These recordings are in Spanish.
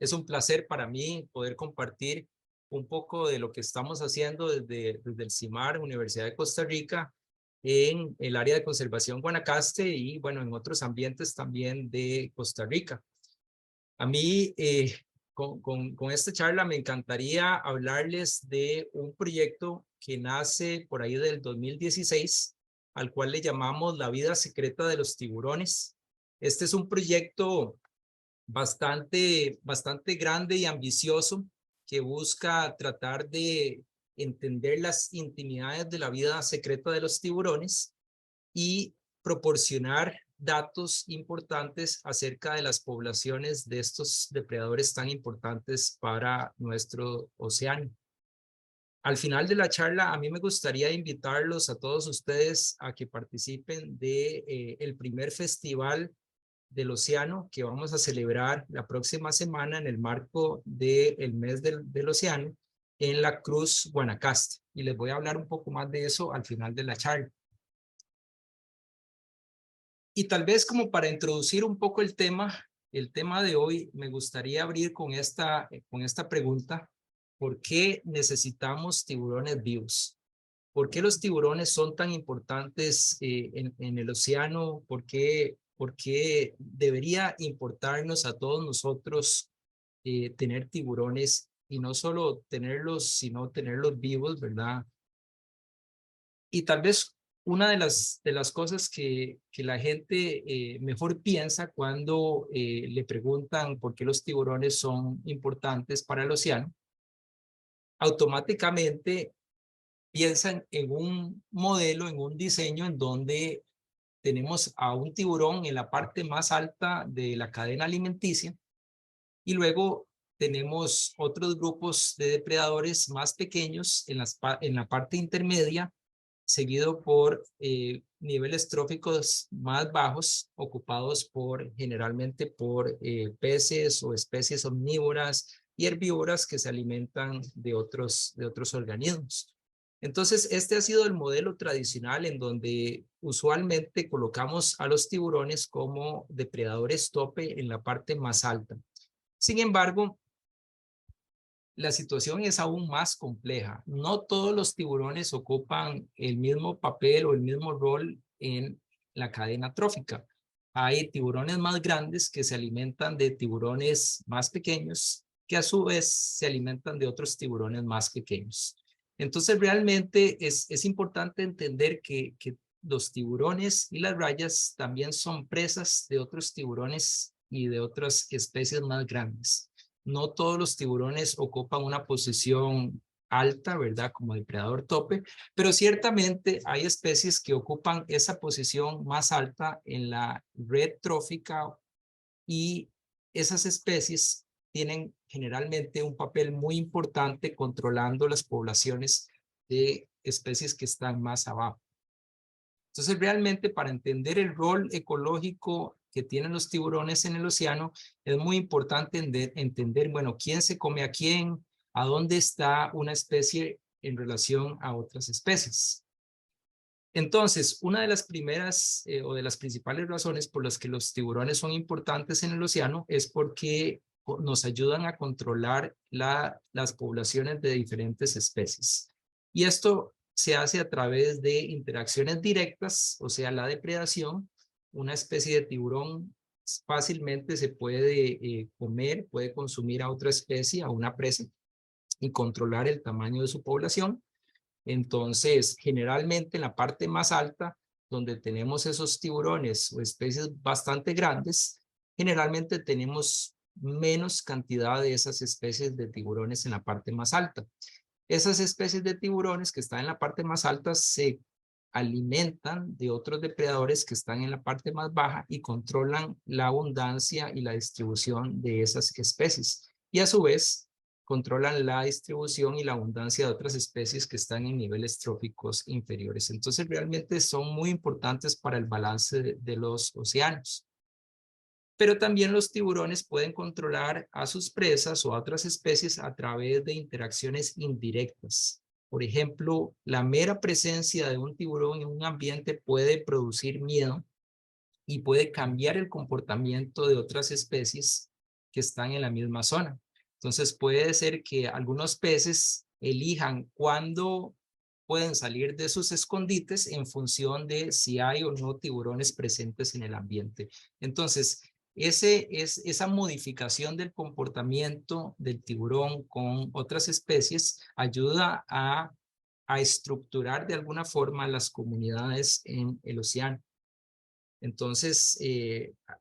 Es un placer para mí poder compartir un poco de lo que estamos haciendo desde el CIMAR, Universidad de Costa Rica, en el área de conservación Guanacaste y bueno, en otros ambientes también de Costa Rica. A mí, con esta charla me encantaría hablarles de un proyecto que nace por ahí del 2016, al cual le llamamos La vida secreta de los tiburones. Este es un proyecto bastante grande y ambicioso que busca tratar de entender las intimidades de la vida secreta de los tiburones y proporcionar datos importantes acerca de las poblaciones de estos depredadores tan importantes para nuestro océano. Al final de la charla, a mí me gustaría invitarlos a todos ustedes a que participen de el primer festival del océano que vamos a celebrar la próxima semana en el marco del mes del océano en la Cruz Guanacaste. Y les voy a hablar un poco más de eso al final de la charla. Y tal vez como para introducir un poco el tema de hoy, me gustaría abrir con esta pregunta. ¿Por qué necesitamos tiburones vivos? ¿Por qué los tiburones son tan importantes en el océano? ¿Por qué debería importarnos a todos nosotros tener tiburones y no solo tenerlos, sino tenerlos vivos, ¿verdad? Y tal vez una de las cosas que la gente mejor piensa cuando le preguntan por qué los tiburones son importantes para el océano, automáticamente piensan en un modelo, en un diseño en donde tenemos a un tiburón en la parte más alta de la cadena alimenticia y luego tenemos otros grupos de depredadores más pequeños en la parte intermedia, seguido por niveles tróficos más bajos, ocupados generalmente por peces o especies omnívoras y herbívoras que se alimentan de otros organismos. Entonces, este ha sido el modelo tradicional en donde usualmente colocamos a los tiburones como depredadores tope en la parte más alta. Sin embargo, la situación es aún más compleja. No todos los tiburones ocupan el mismo papel o el mismo rol en la cadena trófica. Hay tiburones más grandes que se alimentan de tiburones más pequeños, que a su vez se alimentan de otros tiburones más pequeños. Entonces, realmente es importante entender que los tiburones y las rayas también son presas de otros tiburones y de otras especies más grandes. No todos los tiburones ocupan una posición alta, ¿verdad? Como depredador tope, pero ciertamente hay especies que ocupan esa posición más alta en la red trófica y esas especies tienen generalmente un papel muy importante controlando las poblaciones de especies que están más abajo. Entonces, realmente para entender el rol ecológico que tienen los tiburones en el océano, es muy importante entender, bueno, quién se come a quién, a dónde está una especie en relación a otras especies. Entonces, una de las primeras o de las principales razones por las que los tiburones son importantes en el océano es porque nos ayudan a controlar las poblaciones de diferentes especies. Y esto se hace a través de interacciones directas, o sea, la depredación. Una especie de tiburón fácilmente se puede comer, puede consumir a otra especie, a una presa, y controlar el tamaño de su población. Entonces, generalmente en la parte más alta, donde tenemos esos tiburones o especies bastante grandes, generalmente tenemos menos cantidad de esas especies de tiburones en la parte más alta. Esas especies de tiburones que están en la parte más alta se alimentan de otros depredadores que están en la parte más baja y controlan la abundancia y la distribución de esas especies. Y a su vez, controlan la distribución y la abundancia de otras especies que están en niveles tróficos inferiores. Entonces, realmente son muy importantes para el balance de los océanos. Pero también los tiburones pueden controlar a sus presas o a otras especies a través de interacciones indirectas. Por ejemplo, la mera presencia de un tiburón en un ambiente puede producir miedo y puede cambiar el comportamiento de otras especies que están en la misma zona. Entonces puede ser que algunos peces elijan cuándo pueden salir de sus escondites en función de si hay o no tiburones presentes en el ambiente. Entonces, esa modificación del comportamiento del tiburón con otras especies ayuda a estructurar de alguna forma las comunidades en el océano. Entonces,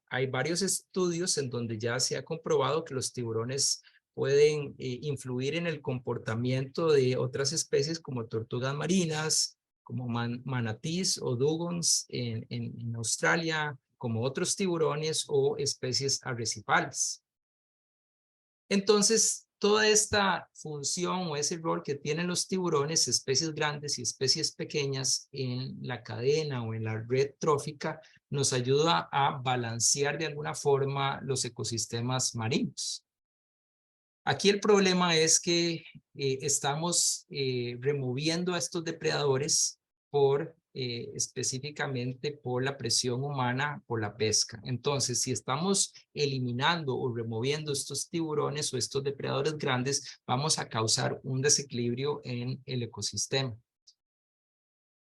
hay varios estudios en donde ya se ha comprobado que los tiburones pueden influir en el comportamiento de otras especies como tortugas marinas, como manatís o dugongs en Australia, como otros tiburones o especies arrecifales. Entonces, toda esta función o ese rol que tienen los tiburones, especies grandes y especies pequeñas en la cadena o en la red trófica, nos ayuda a balancear de alguna forma los ecosistemas marinos. Aquí el problema es que estamos removiendo a estos depredadores específicamente por la presión humana, por la pesca. Entonces, si estamos eliminando o removiendo estos tiburones o estos depredadores grandes, vamos a causar un desequilibrio en el ecosistema.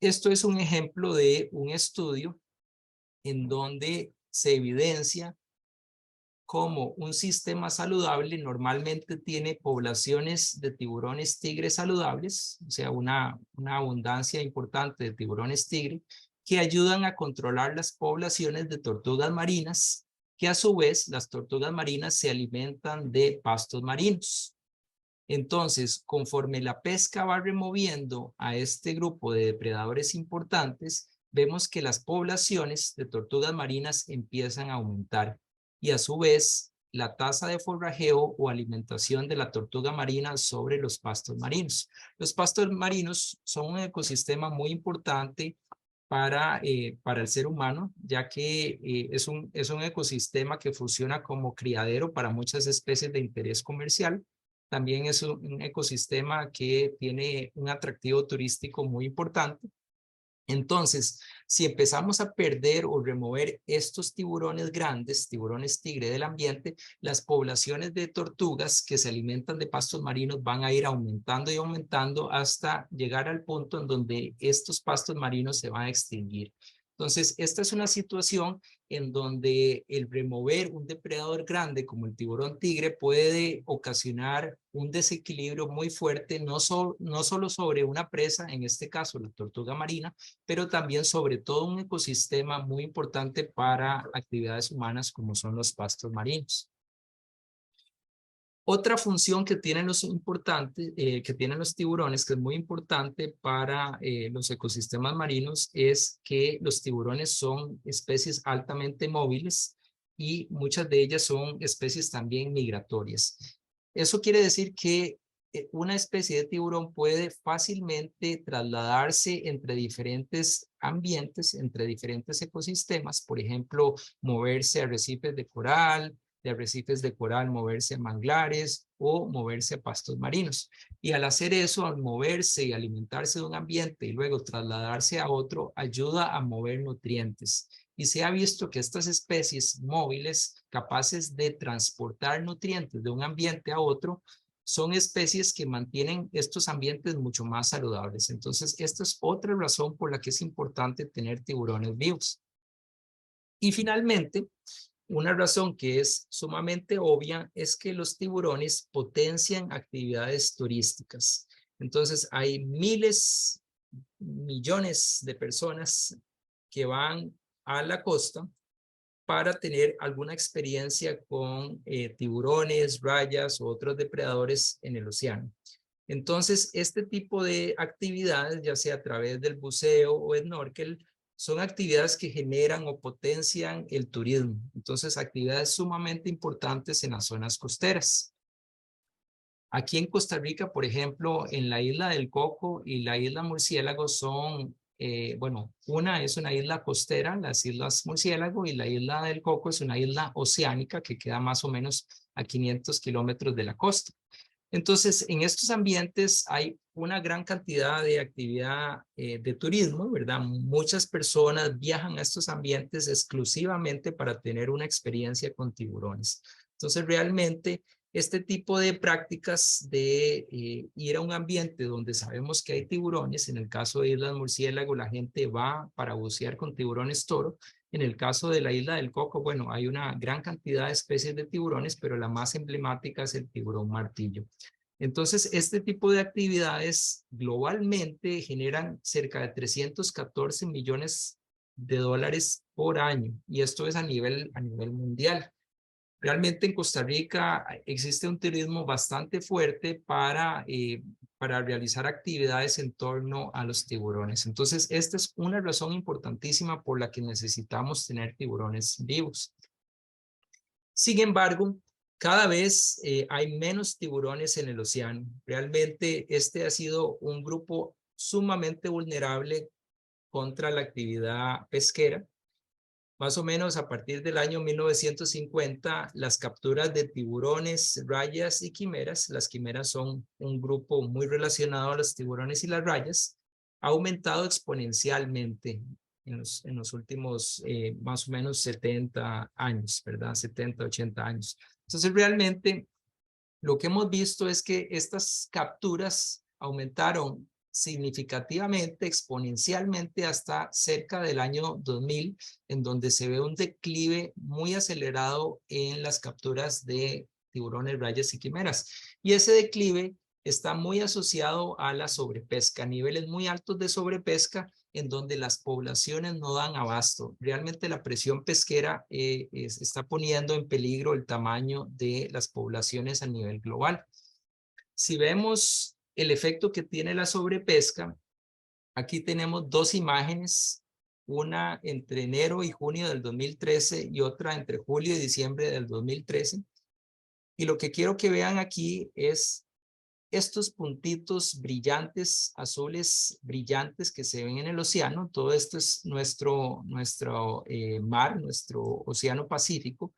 Esto es un ejemplo de un estudio en donde se evidencia cómo un sistema saludable normalmente tiene poblaciones de tiburones tigre saludables, o sea, una abundancia importante de tiburones tigre, que ayudan a controlar las poblaciones de tortugas marinas, que a su vez las tortugas marinas se alimentan de pastos marinos. Entonces, conforme la pesca va removiendo a este grupo de depredadores importantes, vemos que las poblaciones de tortugas marinas empiezan a aumentar y a su vez la tasa de forrajeo o alimentación de la tortuga marina sobre los pastos marinos. Los pastos marinos son un ecosistema muy importante para el ser humano, ya que es un ecosistema que funciona como criadero para muchas especies de interés comercial. También es un ecosistema que tiene un atractivo turístico muy importante. Entonces, si empezamos a perder o remover estos tiburones grandes, tiburones tigre del ambiente, las poblaciones de tortugas que se alimentan de pastos marinos van a ir aumentando y aumentando hasta llegar al punto en donde estos pastos marinos se van a extinguir. Entonces, esta es una situación en donde el remover un depredador grande como el tiburón tigre puede ocasionar un desequilibrio muy fuerte, no solo sobre una presa, en este caso la tortuga marina, pero también sobre todo un ecosistema muy importante para actividades humanas como son los pastos marinos. Otra función que tienen que tienen los tiburones, que es muy importante para los ecosistemas marinos, es que los tiburones son especies altamente móviles y muchas de ellas son especies también migratorias. Eso quiere decir que una especie de tiburón puede fácilmente trasladarse entre diferentes ambientes, entre diferentes ecosistemas, por ejemplo, moverse a arrecifes de coral, de arrecifes de coral, moverse a manglares o moverse a pastos marinos. Y al hacer eso, al moverse y alimentarse de un ambiente y luego trasladarse a otro, ayuda a mover nutrientes. Y se ha visto que estas especies móviles capaces de transportar nutrientes de un ambiente a otro son especies que mantienen estos ambientes mucho más saludables. Entonces, esta es otra razón por la que es importante tener tiburones vivos. Y finalmente, una razón que es sumamente obvia es que los tiburones potencian actividades turísticas. Entonces, hay miles, millones de personas que van a la costa para tener alguna experiencia con tiburones, rayas u otros depredadores en el océano. Entonces, este tipo de actividades, ya sea a través del buceo o snorkel, son actividades que generan o potencian el turismo. Entonces, actividades sumamente importantes en las zonas costeras. Aquí en Costa Rica, por ejemplo, en la isla del Coco y la isla Murciélago son, bueno, una es una isla costera, las islas Murciélago, y la isla del Coco es una isla oceánica que queda más o menos a 500 kilómetros de la costa. Entonces, en estos ambientes hay una gran cantidad de actividad de turismo, ¿verdad? Muchas personas viajan a estos ambientes exclusivamente para tener una experiencia con tiburones. Entonces, realmente, este tipo de prácticas de ir a un ambiente donde sabemos que hay tiburones, en el caso de Islas Murciélago, la gente va para bucear con tiburones toro. En el caso de la Isla del Coco, bueno, hay una gran cantidad de especies de tiburones, pero la más emblemática es el tiburón martillo. Entonces, este tipo de actividades globalmente generan cerca de 314 millones de dólares por año, y esto es a nivel mundial. Realmente en Costa Rica existe un turismo bastante fuerte para realizar actividades en torno a los tiburones. Entonces, esta es una razón importantísima por la que necesitamos tener tiburones vivos. Sin embargo, cada vez hay menos tiburones en el océano. Realmente este ha sido un grupo sumamente vulnerable contra la actividad pesquera. Más o menos a partir del año 1950, las capturas de tiburones, rayas y quimeras, las quimeras son un grupo muy relacionado a los tiburones y las rayas, ha aumentado exponencialmente en los últimos más o menos 70 años, ¿verdad? 70, 80 años. Entonces, realmente lo que hemos visto es que estas capturas aumentaron significativamente, exponencialmente hasta cerca del año 2000, en donde se ve un declive muy acelerado en las capturas de tiburones, rayas y quimeras. Y ese declive está muy asociado a la sobrepesca, niveles muy altos de sobrepesca en donde las poblaciones no dan abasto. Realmente la presión pesquera está poniendo en peligro el tamaño de las poblaciones a nivel global. Si vemos el efecto que tiene la sobrepesca, aquí tenemos dos imágenes, una entre enero y junio del 2013 y otra entre julio y diciembre del 2013. Y lo que quiero que vean aquí es estos puntitos brillantes, azules brillantes que se ven en el océano. Todo esto es nuestro mar, nuestro océano Pacífico.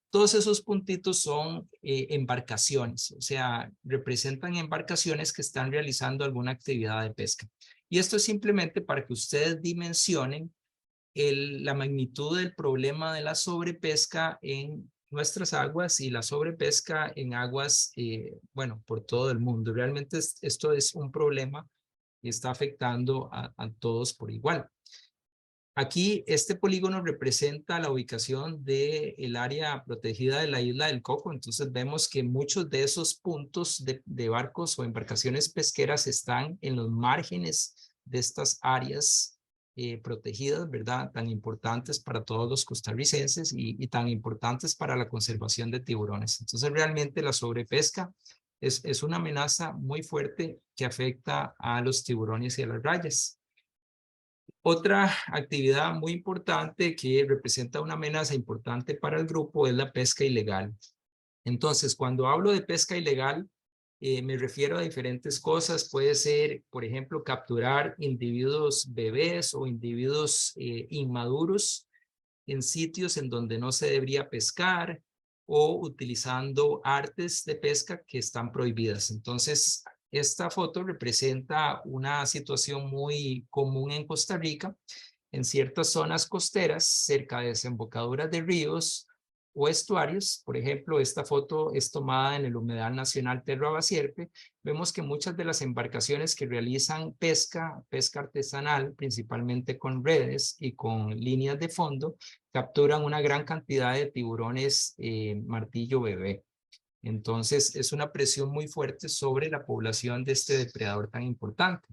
Todos esos puntitos son embarcaciones, o sea, representan embarcaciones que están realizando alguna actividad de pesca. Y esto es simplemente para que ustedes dimensionen la magnitud del problema de la sobrepesca en nuestras aguas y la sobrepesca en aguas, bueno, por todo el mundo. Realmente esto es un problema que está afectando a todos por igual. Aquí este polígono representa la ubicación del área protegida de la isla del Coco. Entonces vemos que muchos de esos puntos de barcos o embarcaciones pesqueras están en los márgenes de estas áreas protegidas, ¿verdad? Tan importantes para todos los costarricenses y tan importantes para la conservación de tiburones. Entonces realmente la sobrepesca es una amenaza muy fuerte que afecta a los tiburones y a las rayas. Otra actividad muy importante que representa una amenaza importante para el grupo es la pesca ilegal. Entonces, cuando hablo de pesca ilegal, me refiero a diferentes cosas. Puede ser, por ejemplo, capturar individuos bebés o individuos inmaduros en sitios en donde no se debería pescar o utilizando artes de pesca que están prohibidas. Entonces, esta foto representa una situación muy común en Costa Rica, en ciertas zonas costeras, cerca de desembocaduras de ríos o estuarios. Por ejemplo, esta foto es tomada en el Humedal Nacional Terra Basierpe. Vemos que muchas de las embarcaciones que realizan pesca artesanal, principalmente con redes y con líneas de fondo, capturan una gran cantidad de tiburones martillo bebé. Entonces, es una presión muy fuerte sobre la población de este depredador tan importante.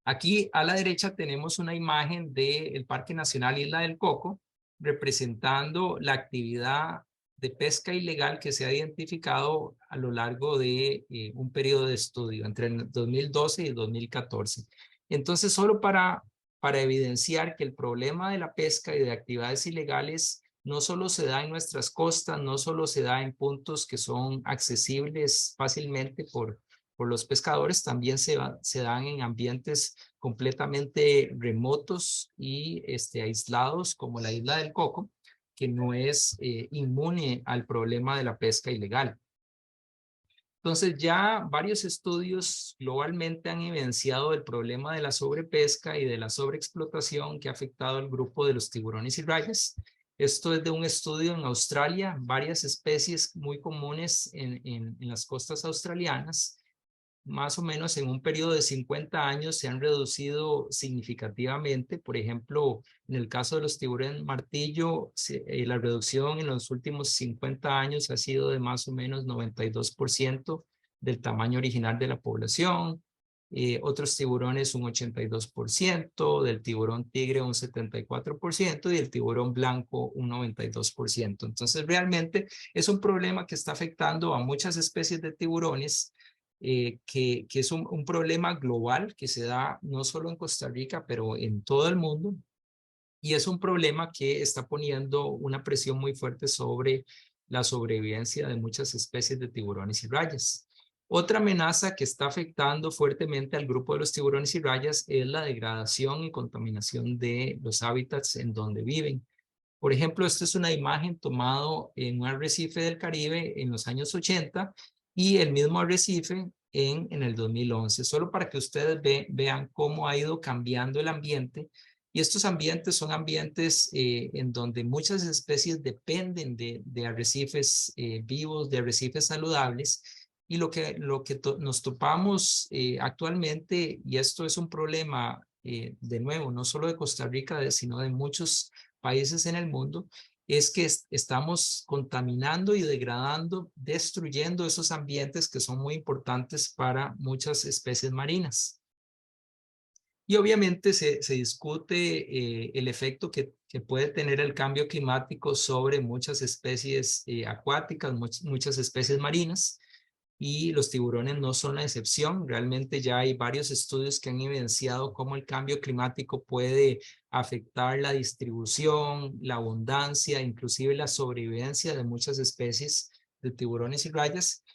Aquí a la derecha tenemos una imagen del Parque Nacional Isla del Coco, representando la actividad de pesca ilegal que se ha identificado a lo largo de un periodo de estudio entre el 2012 y el 2014. Entonces, solo para evidenciar que el problema de la pesca y de actividades ilegales no solo se da en nuestras costas, no solo se da en puntos que son accesibles fácilmente por los pescadores, también se dan en ambientes completamente remotos y aislados, como la isla del Coco, que no es inmune al problema de la pesca ilegal. Entonces ya varios estudios globalmente han evidenciado el problema de la sobrepesca y de la sobreexplotación que ha afectado al grupo de los tiburones y rayas. Esto es de un estudio en Australia, varias especies muy comunes en las costas australianas, más o menos en un periodo de 50 años se han reducido significativamente. Por ejemplo, en el caso de los tiburones martillo, la reducción en los últimos 50 años ha sido de más o menos 92% del tamaño original de la población. Otros tiburones un 82%, del tiburón tigre un 74% y el tiburón blanco un 92%. Entonces, realmente es un problema que está afectando a muchas especies de tiburones, que es un problema global que se da no solo en Costa Rica, pero en todo el mundo. Y es un problema que está poniendo una presión muy fuerte sobre la sobrevivencia de muchas especies de tiburones y rayas. Otra amenaza que está afectando fuertemente al grupo de los tiburones y rayas es la degradación y contaminación de los hábitats en donde viven. Por ejemplo, esta es una imagen tomada en un arrecife del Caribe en los años 80 y el mismo arrecife en el 2011, solo para que ustedes vean cómo ha ido cambiando el ambiente. Y estos ambientes son ambientes en donde muchas especies dependen de arrecifes vivos, de arrecifes saludables. Y lo que nos topamos actualmente, y esto es un problema, de nuevo, no solo de Costa Rica, sino de muchos países en el mundo, es que estamos contaminando y degradando, destruyendo esos ambientes que son muy importantes para muchas especies marinas. Y obviamente se discute el efecto que puede tener el cambio climático sobre muchas especies acuáticas, muchas especies marinas, y los tiburones no son la excepción. Realmente ya hay varios estudios que han evidenciado cómo el cambio climático puede afectar la distribución, la abundancia, inclusive la sobrevivencia de muchas especies de tiburones y rayas.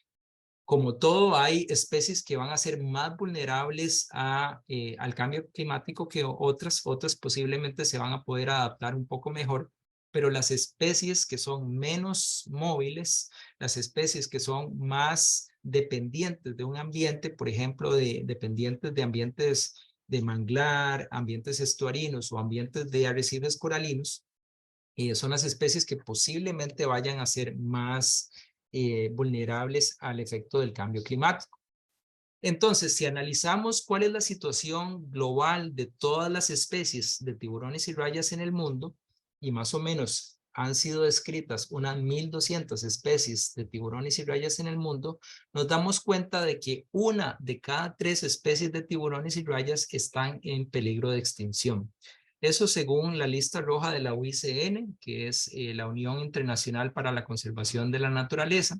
Como todo, hay especies que van a ser más vulnerables al cambio climático que otras posiblemente se van a poder adaptar un poco mejor, pero las especies que son menos móviles, las especies que son más dependientes de un ambiente, por ejemplo, dependientes de ambientes de manglar, ambientes estuarinos o ambientes de arrecifes coralinos, son las especies que posiblemente vayan a ser más vulnerables al efecto del cambio climático. Entonces, si analizamos cuál es la situación global de todas las especies de tiburones y rayas en el mundo, y más o menos han sido descritas unas 1.200 especies de tiburones y rayas en el mundo, nos damos cuenta de que una de cada 3 especies de tiburones y rayas están en peligro de extinción. Eso según la lista roja de la UICN, que es la Unión Internacional para la Conservación de la Naturaleza,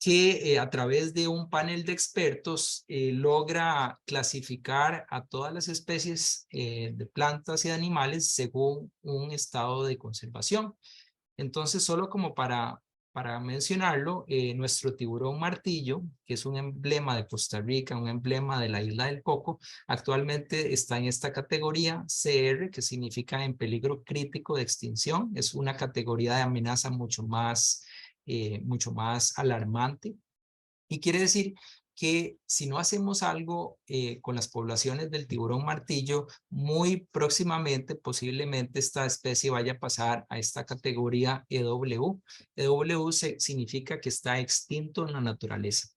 que a través de un panel de expertos logra clasificar a todas las especies de plantas y animales según un estado de conservación. Entonces, solo como para mencionarlo, nuestro tiburón martillo, que es un emblema de Costa Rica, un emblema de la isla del Coco, actualmente está en esta categoría CR, que significa en peligro crítico de extinción. Es una categoría de amenaza mucho más alarmante. Y quiere decir que si no hacemos algo con las poblaciones del tiburón martillo, muy próximamente, posiblemente esta especie vaya a pasar a esta categoría EW. EW significa que está extinto en la naturaleza,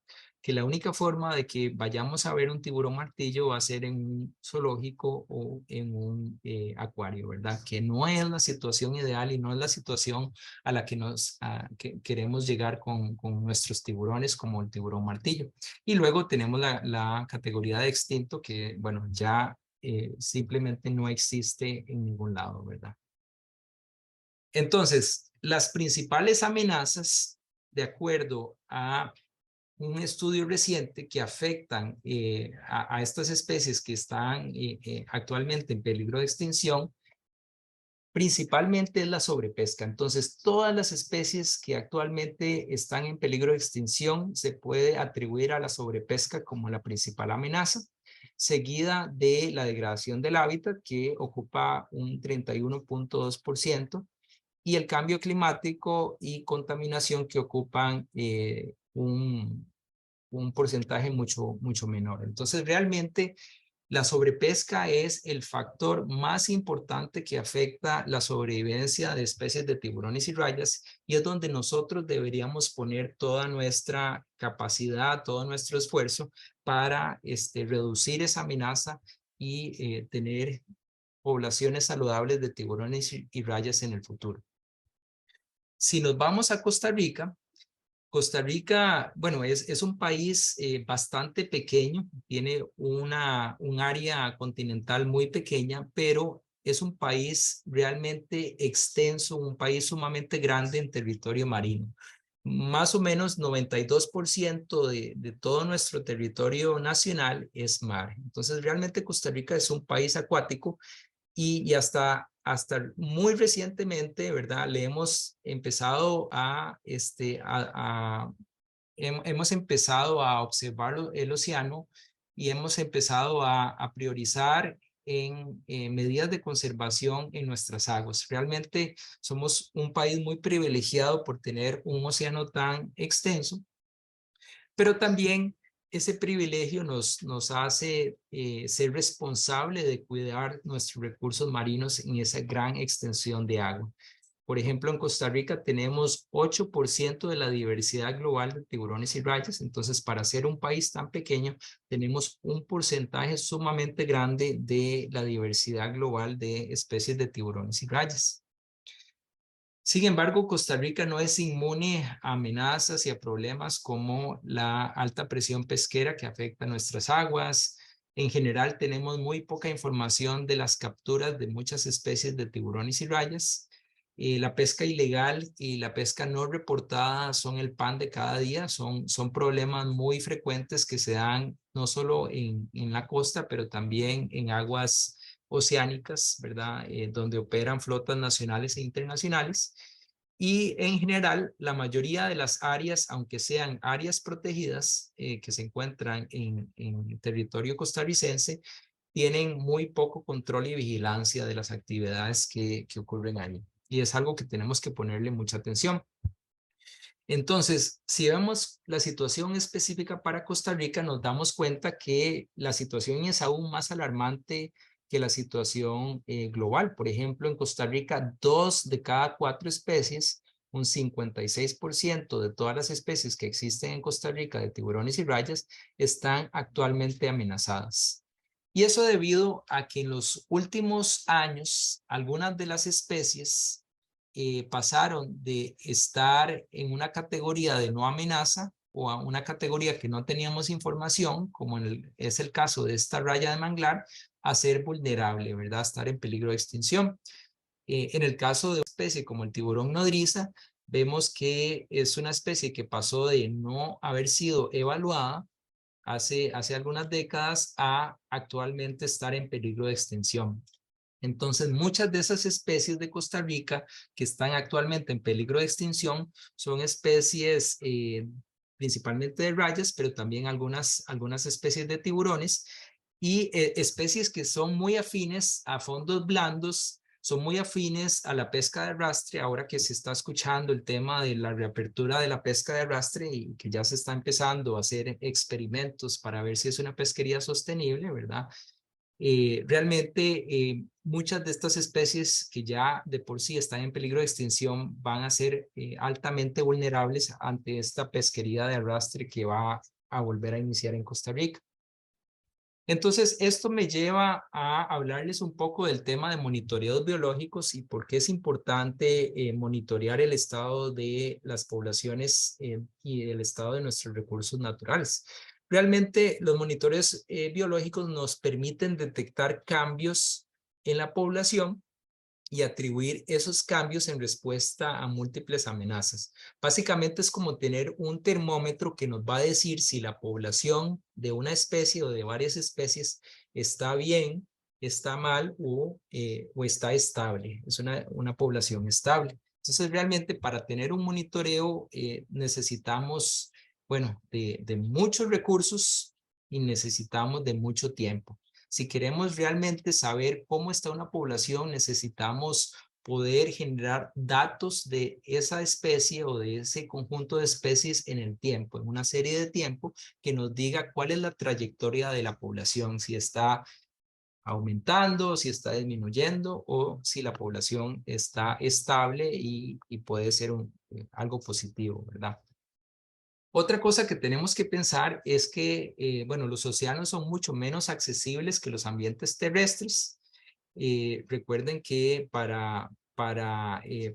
que la única forma de que vayamos a ver un tiburón martillo va a ser en un zoológico o en un acuario, ¿verdad? Que no es la situación ideal y no es la situación a la que queremos llegar con nuestros tiburones como el tiburón martillo. Y luego tenemos la categoría de extinto que, bueno, ya simplemente no existe en ningún lado, ¿verdad? Entonces, las principales amenazas, de acuerdo a un estudio reciente que afectan a estas especies que están actualmente en peligro de extinción, principalmente es la sobrepesca. Entonces, todas las especies que actualmente están en peligro de extinción se puede atribuir a la sobrepesca como la principal amenaza, seguida de la degradación del hábitat, que ocupa un 31.2%, y el cambio climático y contaminación, que ocupan un porcentaje mucho menor. Entonces, realmente La sobrepesca es el factor más importante que afecta la sobrevivencia de especies de tiburones y rayas y es donde nosotros deberíamos poner toda nuestra capacidad, todo nuestro esfuerzo para reducir esa amenaza y tener poblaciones saludables de tiburones y rayas en el futuro. Si nos vamos a Costa Rica, bueno, es un país bastante pequeño, tiene un área continental muy pequeña, pero es un país realmente extenso, un país sumamente grande en territorio marino. Más o menos 92% de todo nuestro territorio nacional es mar. Entonces, realmente Costa Rica es un país acuático y hasta muy recientemente, ¿verdad? Le hemos empezado hemos empezado a observar el océano y hemos empezado a priorizar en medidas de conservación en nuestras aguas. Realmente somos un país muy privilegiado por tener un océano tan extenso, pero también ese privilegio nos hace ser responsable de cuidar nuestros recursos marinos en esa gran extensión de agua. Por ejemplo, en Costa Rica tenemos 8% de la diversidad global de tiburones y rayas, entonces para ser un país tan pequeño tenemos un porcentaje sumamente grande de la diversidad global de especies de tiburones y rayas. Sin embargo, Costa Rica no es inmune a amenazas y a problemas como la alta presión pesquera que afecta nuestras aguas. En general, tenemos muy poca información de las capturas de muchas especies de tiburones y rayas. La pesca ilegal y la pesca no reportada son el pan de cada día, son problemas muy frecuentes que se dan no solo en la costa, pero también en aguas oceánicas, ¿verdad? Donde operan flotas nacionales e internacionales. Y en general, la mayoría de las áreas, aunque sean áreas protegidas que se encuentran en territorio costarricense, tienen muy poco control y vigilancia de las actividades que ocurren ahí. Y es algo que tenemos que ponerle mucha atención. Entonces, si vemos la situación específica para Costa Rica, nos damos cuenta que la situación es aún más alarmante que la situación global. Por ejemplo, en Costa Rica, 2 de cada 4 especies, un 56% de todas las especies que existen en Costa Rica de tiburones y rayas, están actualmente amenazadas. Y eso debido a que en los últimos años, algunas de las especies pasaron de estar en una categoría de no amenaza o a una categoría que no teníamos información, como es el caso de esta raya de manglar, a ser vulnerable, ¿verdad? A estar en peligro de extinción. En el caso de una especie como el tiburón nodriza, vemos que es una especie que pasó de no haber sido evaluada hace algunas décadas a actualmente estar en peligro de extinción. Entonces, muchas de esas especies de Costa Rica que están actualmente en peligro de extinción son especies principalmente de rayas, pero también algunas especies de tiburones y especies que son muy afines a fondos blandos, son muy afines a la pesca de arrastre, ahora que se está escuchando el tema de la reapertura de la pesca de arrastre y que ya se está empezando a hacer experimentos para ver si es una pesquería sostenible, ¿verdad? Realmente muchas de estas especies que ya de por sí están en peligro de extinción van a ser altamente vulnerables ante esta pesquería de arrastre que va a volver a iniciar en Costa Rica. Entonces, esto me lleva a hablarles un poco del tema de monitoreos biológicos y por qué es importante monitorear el estado de las poblaciones y el estado de nuestros recursos naturales. Realmente los monitores biológicos nos permiten detectar cambios en la población y atribuir esos cambios en respuesta a múltiples amenazas. Básicamente es como tener un termómetro que nos va a decir si la población de una especie o de varias especies está bien, está mal o está estable. Es una población estable. Entonces, realmente para tener un monitoreo necesitamos, bueno, de muchos recursos y necesitamos de mucho tiempo. Si queremos realmente saber cómo está una población, necesitamos poder generar datos de esa especie o de ese conjunto de especies en el tiempo, en una serie de tiempo que nos diga cuál es la trayectoria de la población, si está aumentando, si está disminuyendo o si la población está estable y puede ser algo positivo, ¿verdad? Otra cosa que tenemos que pensar es que, bueno, los océanos son mucho menos accesibles que los ambientes terrestres. Recuerden que para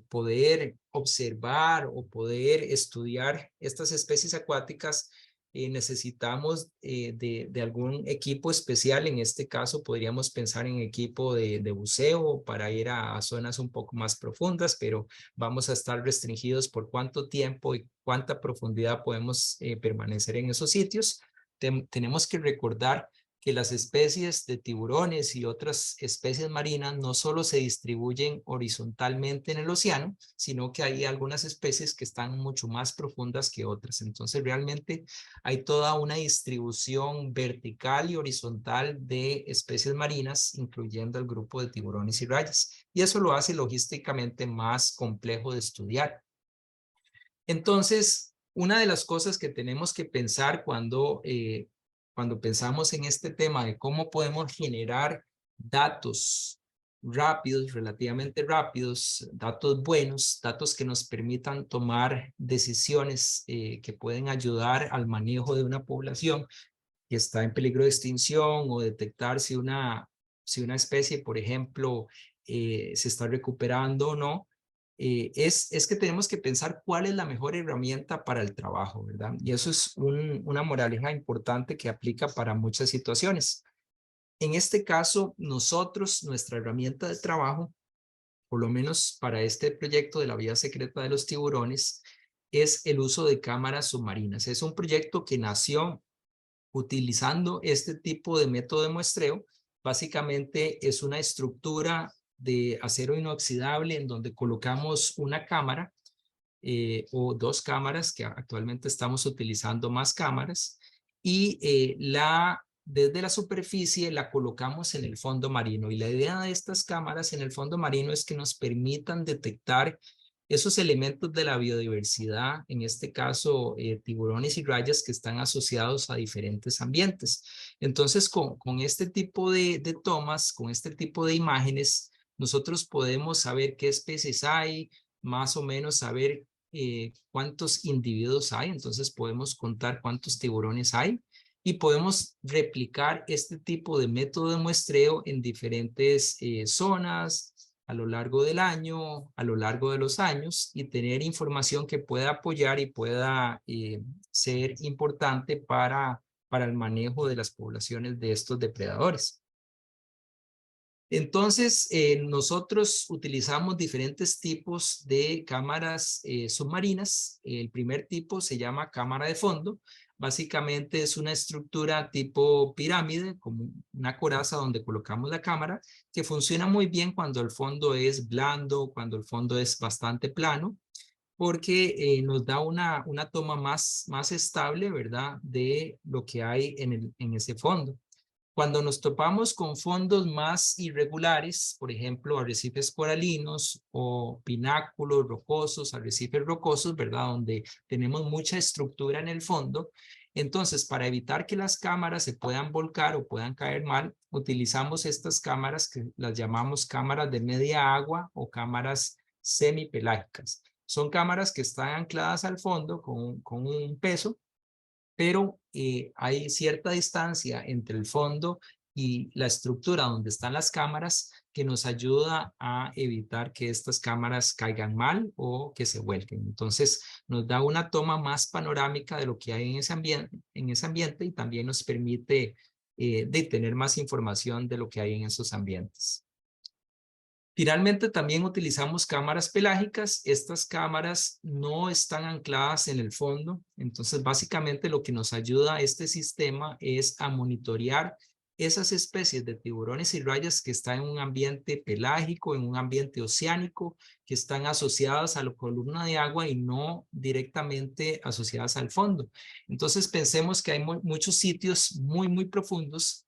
poder observar o poder estudiar estas especies acuáticas, necesitamos de algún equipo especial. En este caso, podríamos pensar en equipo de buceo para ir a zonas un poco más profundas, pero vamos a estar restringidos por cuánto tiempo y cuánta profundidad podemos permanecer en esos sitios. Tenemos que recordar que las especies de tiburones y otras especies marinas no solo se distribuyen horizontalmente en el océano, sino que hay algunas especies que están mucho más profundas que otras. Entonces, realmente hay toda una distribución vertical y horizontal de especies marinas, incluyendo el grupo de tiburones y rayas. Y eso lo hace logísticamente más complejo de estudiar. Entonces, una de las cosas que tenemos que pensar cuando pensamos en este tema de cómo podemos generar datos rápidos, relativamente rápidos, datos buenos, datos que nos permitan tomar decisiones que pueden ayudar al manejo de una población que está en peligro de extinción o detectar si una especie, por ejemplo, se está recuperando o no, es que tenemos que pensar cuál es la mejor herramienta para el trabajo, ¿verdad? Y eso es una moraleja importante que aplica para muchas situaciones. En este caso, nosotros, nuestra herramienta de trabajo, por lo menos para este proyecto de la vía secreta de los tiburones, es el uso de cámaras submarinas. Es un proyecto que nació utilizando este tipo de método de muestreo. Básicamente es una estructura de acero inoxidable en donde colocamos una cámara o dos cámaras, que actualmente estamos utilizando más cámaras, y desde la superficie la colocamos en el fondo marino. Y la idea de estas cámaras en el fondo marino es que nos permitan detectar esos elementos de la biodiversidad, en este caso tiburones y rayas que están asociados a diferentes ambientes. Entonces, con este tipo de tomas, con este tipo de imágenes, nosotros podemos saber qué especies hay, más o menos saber cuántos individuos hay. Entonces podemos contar cuántos tiburones hay y podemos replicar este tipo de método de muestreo en diferentes zonas a lo largo del año, a lo largo de los años, y tener información que pueda apoyar y pueda ser importante para el manejo de las poblaciones de estos depredadores. Entonces, nosotros utilizamos diferentes tipos de cámaras submarinas. El primer tipo se llama cámara de fondo. Básicamente es una estructura tipo pirámide, como una coraza donde colocamos la cámara, que funciona muy bien cuando el fondo es blando, cuando el fondo es bastante plano, porque nos da una toma más estable, ¿verdad?, de lo que hay en ese fondo. Cuando nos topamos con fondos más irregulares, por ejemplo, arrecifes coralinos o pináculos rocosos, arrecifes rocosos, ¿verdad? Donde tenemos mucha estructura en el fondo. Entonces, para evitar que las cámaras se puedan volcar o puedan caer mal, utilizamos estas cámaras que las llamamos cámaras de media agua o cámaras semipelágicas. Son cámaras que están ancladas al fondo con un peso, pero hay cierta distancia entre el fondo y la estructura donde están las cámaras que nos ayuda a evitar que estas cámaras caigan mal o que se vuelquen. Entonces nos da una toma más panorámica de lo que hay en ese ambiente y también nos permite de tener más información de lo que hay en esos ambientes. Finalmente, también utilizamos cámaras pelágicas. Estas cámaras no están ancladas en el fondo. Entonces, básicamente lo que nos ayuda a este sistema es a monitorear esas especies de tiburones y rayas que están en un ambiente pelágico, en un ambiente oceánico, que están asociadas a la columna de agua y no directamente asociadas al fondo. Entonces, pensemos que hay muchos sitios muy profundos,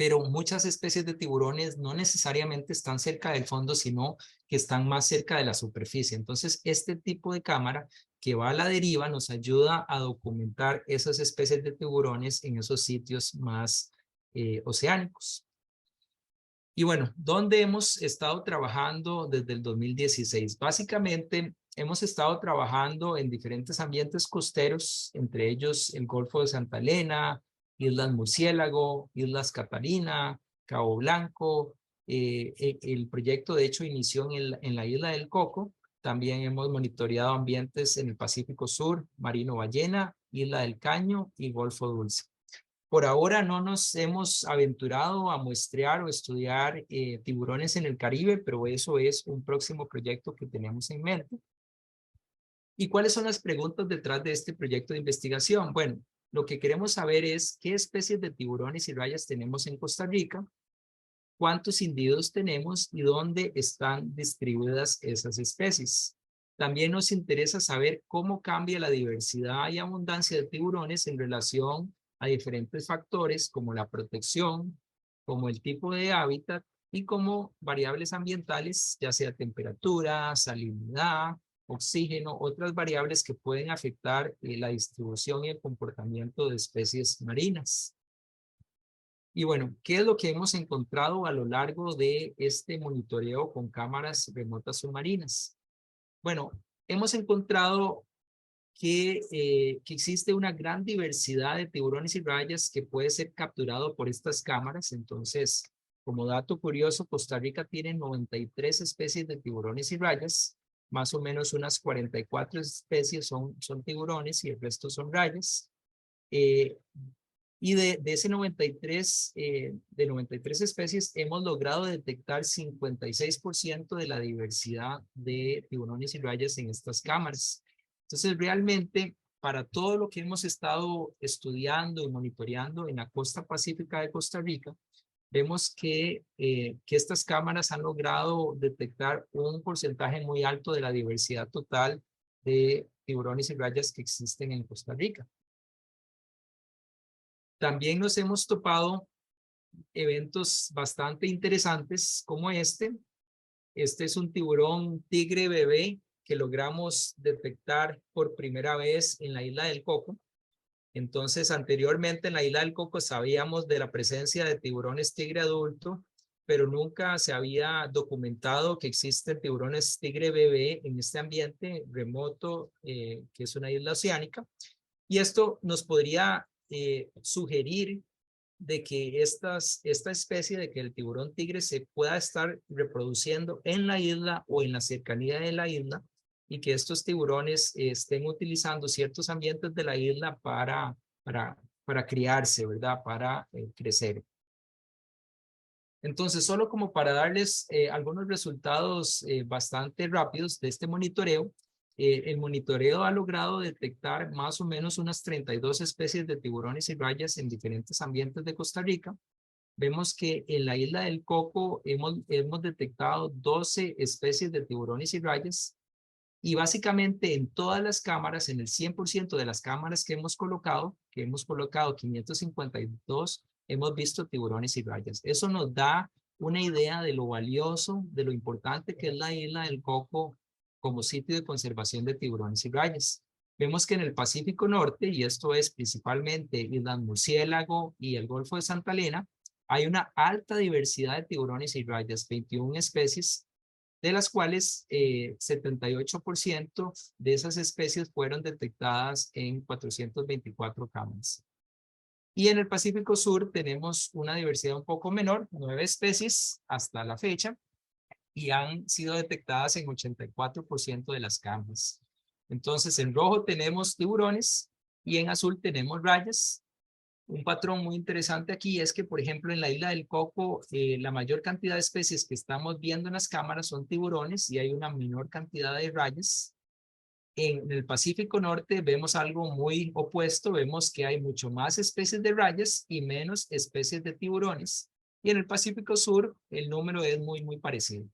pero muchas especies de tiburones no necesariamente están cerca del fondo, sino que están más cerca de la superficie. Entonces, este tipo de cámara que va a la deriva nos ayuda a documentar esas especies de tiburones en esos sitios más oceánicos. Y bueno, ¿dónde hemos estado trabajando desde el 2016? Básicamente, hemos estado trabajando en diferentes ambientes costeros, entre ellos el Golfo de Santa Elena, Islas Murciélago, Islas Catalina, Cabo Blanco. El proyecto, de hecho, inició en la isla del Coco. También hemos monitoreado ambientes en el Pacífico Sur, Marino Ballena, Isla del Caño y Golfo Dulce. Por ahora no nos hemos aventurado a muestrear o estudiar tiburones en el Caribe, pero eso es un próximo proyecto que tenemos en mente. ¿Y cuáles son las preguntas detrás de este proyecto de investigación? Bueno, lo que queremos saber es qué especies de tiburones y rayas tenemos en Costa Rica, cuántos individuos tenemos y dónde están distribuidas esas especies. También nos interesa saber cómo cambia la diversidad y abundancia de tiburones en relación a diferentes factores como la protección, como el tipo de hábitat y como variables ambientales, ya sea temperatura, salinidad, oxígeno, otras variables que pueden afectar la distribución y el comportamiento de especies marinas. Y bueno, ¿qué es lo que hemos encontrado a lo largo de este monitoreo con cámaras remotas submarinas? Bueno, hemos encontrado que existe una gran diversidad de tiburones y rayas que puede ser capturado por estas cámaras. Entonces, como dato curioso, Costa Rica tiene 93 especies de tiburones y rayas, más o menos unas 44 especies son tiburones y el resto son rayas. Eh, y de ese 93, de 93 especies, hemos logrado detectar 56% de la diversidad de tiburones y rayas en estas cámaras. Entonces, realmente, para todo lo que hemos estado estudiando y monitoreando en la costa pacífica de Costa Rica, vemos que estas cámaras han logrado detectar un porcentaje muy alto de la diversidad total de tiburones y rayas que existen en Costa Rica. También nos hemos topado eventos bastante interesantes como este. Este es un tiburón tigre bebé que logramos detectar por primera vez en la isla del Coco. Entonces, anteriormente en la isla del Coco sabíamos de la presencia de tiburones tigre adulto, pero nunca se había documentado que existen tiburones tigre bebé en este ambiente remoto, que es una isla oceánica. Y esto nos podría sugerir de que esta especie, de que el tiburón tigre se pueda estar reproduciendo en la isla o en la cercanía de la isla y que estos tiburones estén utilizando ciertos ambientes de la isla para criarse, ¿verdad? Para crecer. Entonces, solo como para darles algunos resultados bastante rápidos de este monitoreo, el monitoreo ha logrado detectar más o menos unas 32 especies de tiburones y rayas en diferentes ambientes de Costa Rica. Vemos que en la isla del Coco hemos detectado 12 especies de tiburones y rayas y básicamente en todas las cámaras, en el 100% de las cámaras que hemos colocado 552, hemos visto tiburones y rayas. Eso nos da una idea de lo valioso, de lo importante que es la isla del Coco como sitio de conservación de tiburones y rayas. Vemos que en el Pacífico Norte, y esto es principalmente Islas Murciélago y el Golfo de Santa Elena, hay una alta diversidad de tiburones y rayas, 21 especies, de las cuales 78% de esas especies fueron detectadas en 424 cámaras. Y en el Pacífico Sur tenemos una diversidad un poco menor, 9 especies hasta la fecha, y han sido detectadas en 84% de las cámaras. Entonces, en rojo tenemos tiburones y en azul tenemos rayas. Un patrón muy interesante aquí es que, por ejemplo, en la isla del Coco, la mayor cantidad de especies que estamos viendo en las cámaras son tiburones y hay una menor cantidad de rayas. En el Pacífico Norte vemos algo muy opuesto, vemos que hay mucho más especies de rayas y menos especies de tiburones. Y en el Pacífico Sur el número es muy parecido.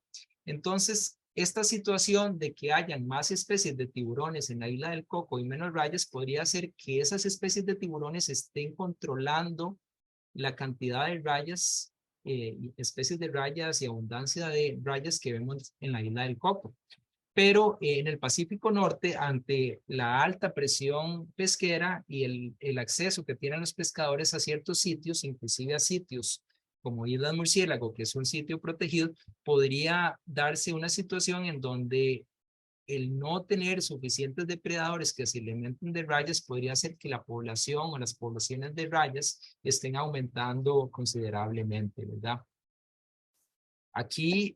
Entonces, esta situación de que hayan más especies de tiburones en la isla del Coco y menos rayas podría hacer que esas especies de tiburones estén controlando la cantidad de rayas, especies de rayas y abundancia de rayas que vemos en la isla del Coco. Pero en el Pacífico Norte, ante la alta presión pesquera y el acceso que tienen los pescadores a ciertos sitios, inclusive a sitios como Islas Murciélago, que es un sitio protegido, podría darse una situación en donde el no tener suficientes depredadores que se alimenten de rayas podría hacer que la población o las poblaciones de rayas estén aumentando considerablemente, ¿verdad? Aquí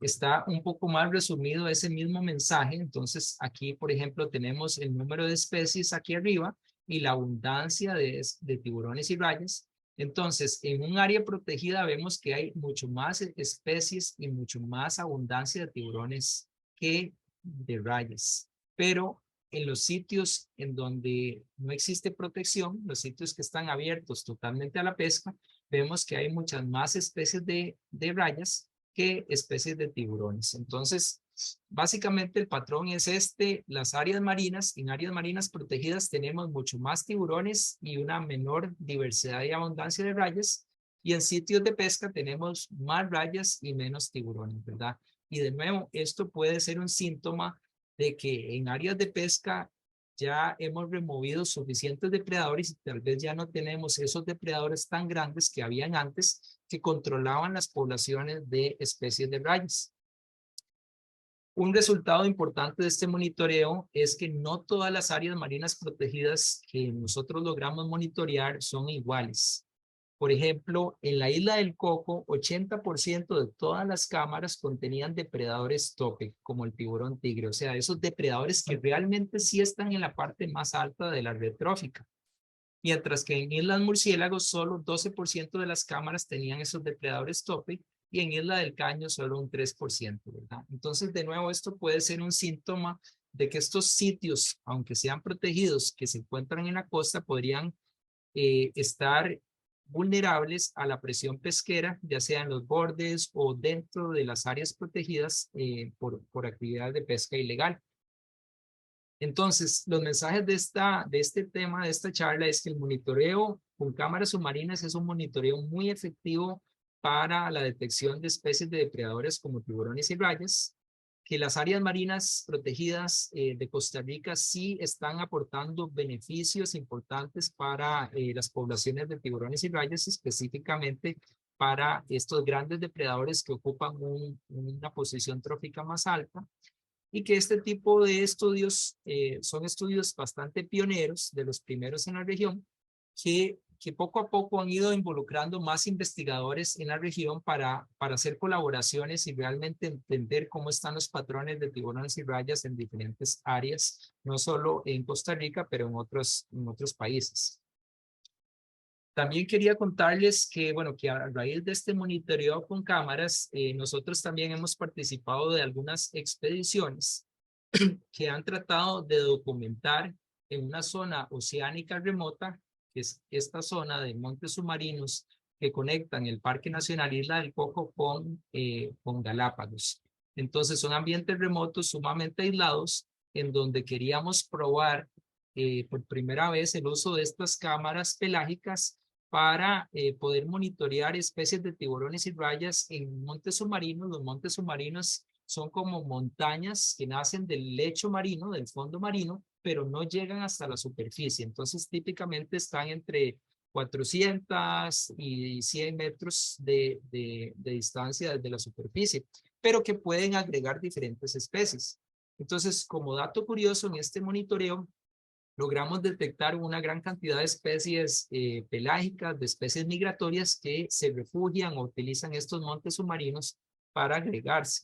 está un poco más resumido ese mismo mensaje. Entonces, aquí, por ejemplo, tenemos el número de especies aquí arriba y la abundancia de tiburones y rayas. Entonces, en un área protegida vemos que hay mucho más especies y mucho más abundancia de tiburones que de rayas. Pero en los sitios en donde no existe protección, los sitios que están abiertos totalmente a la pesca, vemos que hay muchas más especies de rayas que especies de tiburones. Entonces, básicamente el patrón es este: las áreas marinas, en áreas marinas protegidas tenemos mucho más tiburones y una menor diversidad y abundancia de rayas, y en sitios de pesca tenemos más rayas y menos tiburones, ¿verdad? Y de nuevo, esto puede ser un síntoma de que en áreas de pesca ya hemos removido suficientes depredadores y tal vez ya no tenemos esos depredadores tan grandes que habían antes que controlaban las poblaciones de especies de rayas. Un resultado importante de este monitoreo es que no todas las áreas marinas protegidas que nosotros logramos monitorear son iguales. Por ejemplo, en la isla del Coco, 80% de todas las cámaras contenían depredadores tope, como el tiburón tigre, o sea, esos depredadores que realmente sí están en la parte más alta de la red trófica. Mientras que en Islas Murciélagos solo 12% de las cámaras tenían esos depredadores tope y en Isla del Caño solo un 3%, ¿verdad? Entonces, de nuevo, esto puede ser un síntoma de que estos sitios, aunque sean protegidos, que se encuentran en la costa, podrían estar vulnerables a la presión pesquera, ya sea en los bordes o dentro de las áreas protegidas por actividades de pesca ilegal. Entonces, los mensajes de este tema, de esta charla, es que el monitoreo con cámaras submarinas es un monitoreo muy efectivo para la detección de especies de depredadores como tiburones y rayas, que las áreas marinas protegidas de Costa Rica sí están aportando beneficios importantes para las poblaciones de tiburones y rayas, específicamente para estos grandes depredadores que ocupan una posición trófica más alta, y que este tipo de estudios son estudios bastante pioneros, de los primeros en la región, que poco a poco han ido involucrando más investigadores en la región para hacer colaboraciones y realmente entender cómo están los patrones de tiburones y rayas en diferentes áreas, no solo en Costa Rica, pero en otros países. También quería contarles que, bueno, que a raíz de este monitoreo con cámaras, nosotros también hemos participado de algunas expediciones que han tratado de documentar en una zona oceánica remota, que es esta zona de montes submarinos que conectan el Parque Nacional Isla del Coco con Galápagos. Entonces son ambientes remotos sumamente aislados en donde queríamos probar por primera vez el uso de estas cámaras pelágicas para poder monitorear especies de tiburones y rayas en montes submarinos. Los montes submarinos son como montañas que nacen del lecho marino, del fondo marino, pero no llegan hasta la superficie. Entonces, típicamente están entre 400 y 100 metros de distancia desde la superficie, pero que pueden agregar diferentes especies. Entonces, como dato curioso, en este monitoreo logramos detectar una gran cantidad de especies pelágicas, de especies migratorias que se refugian o utilizan estos montes submarinos para agregarse.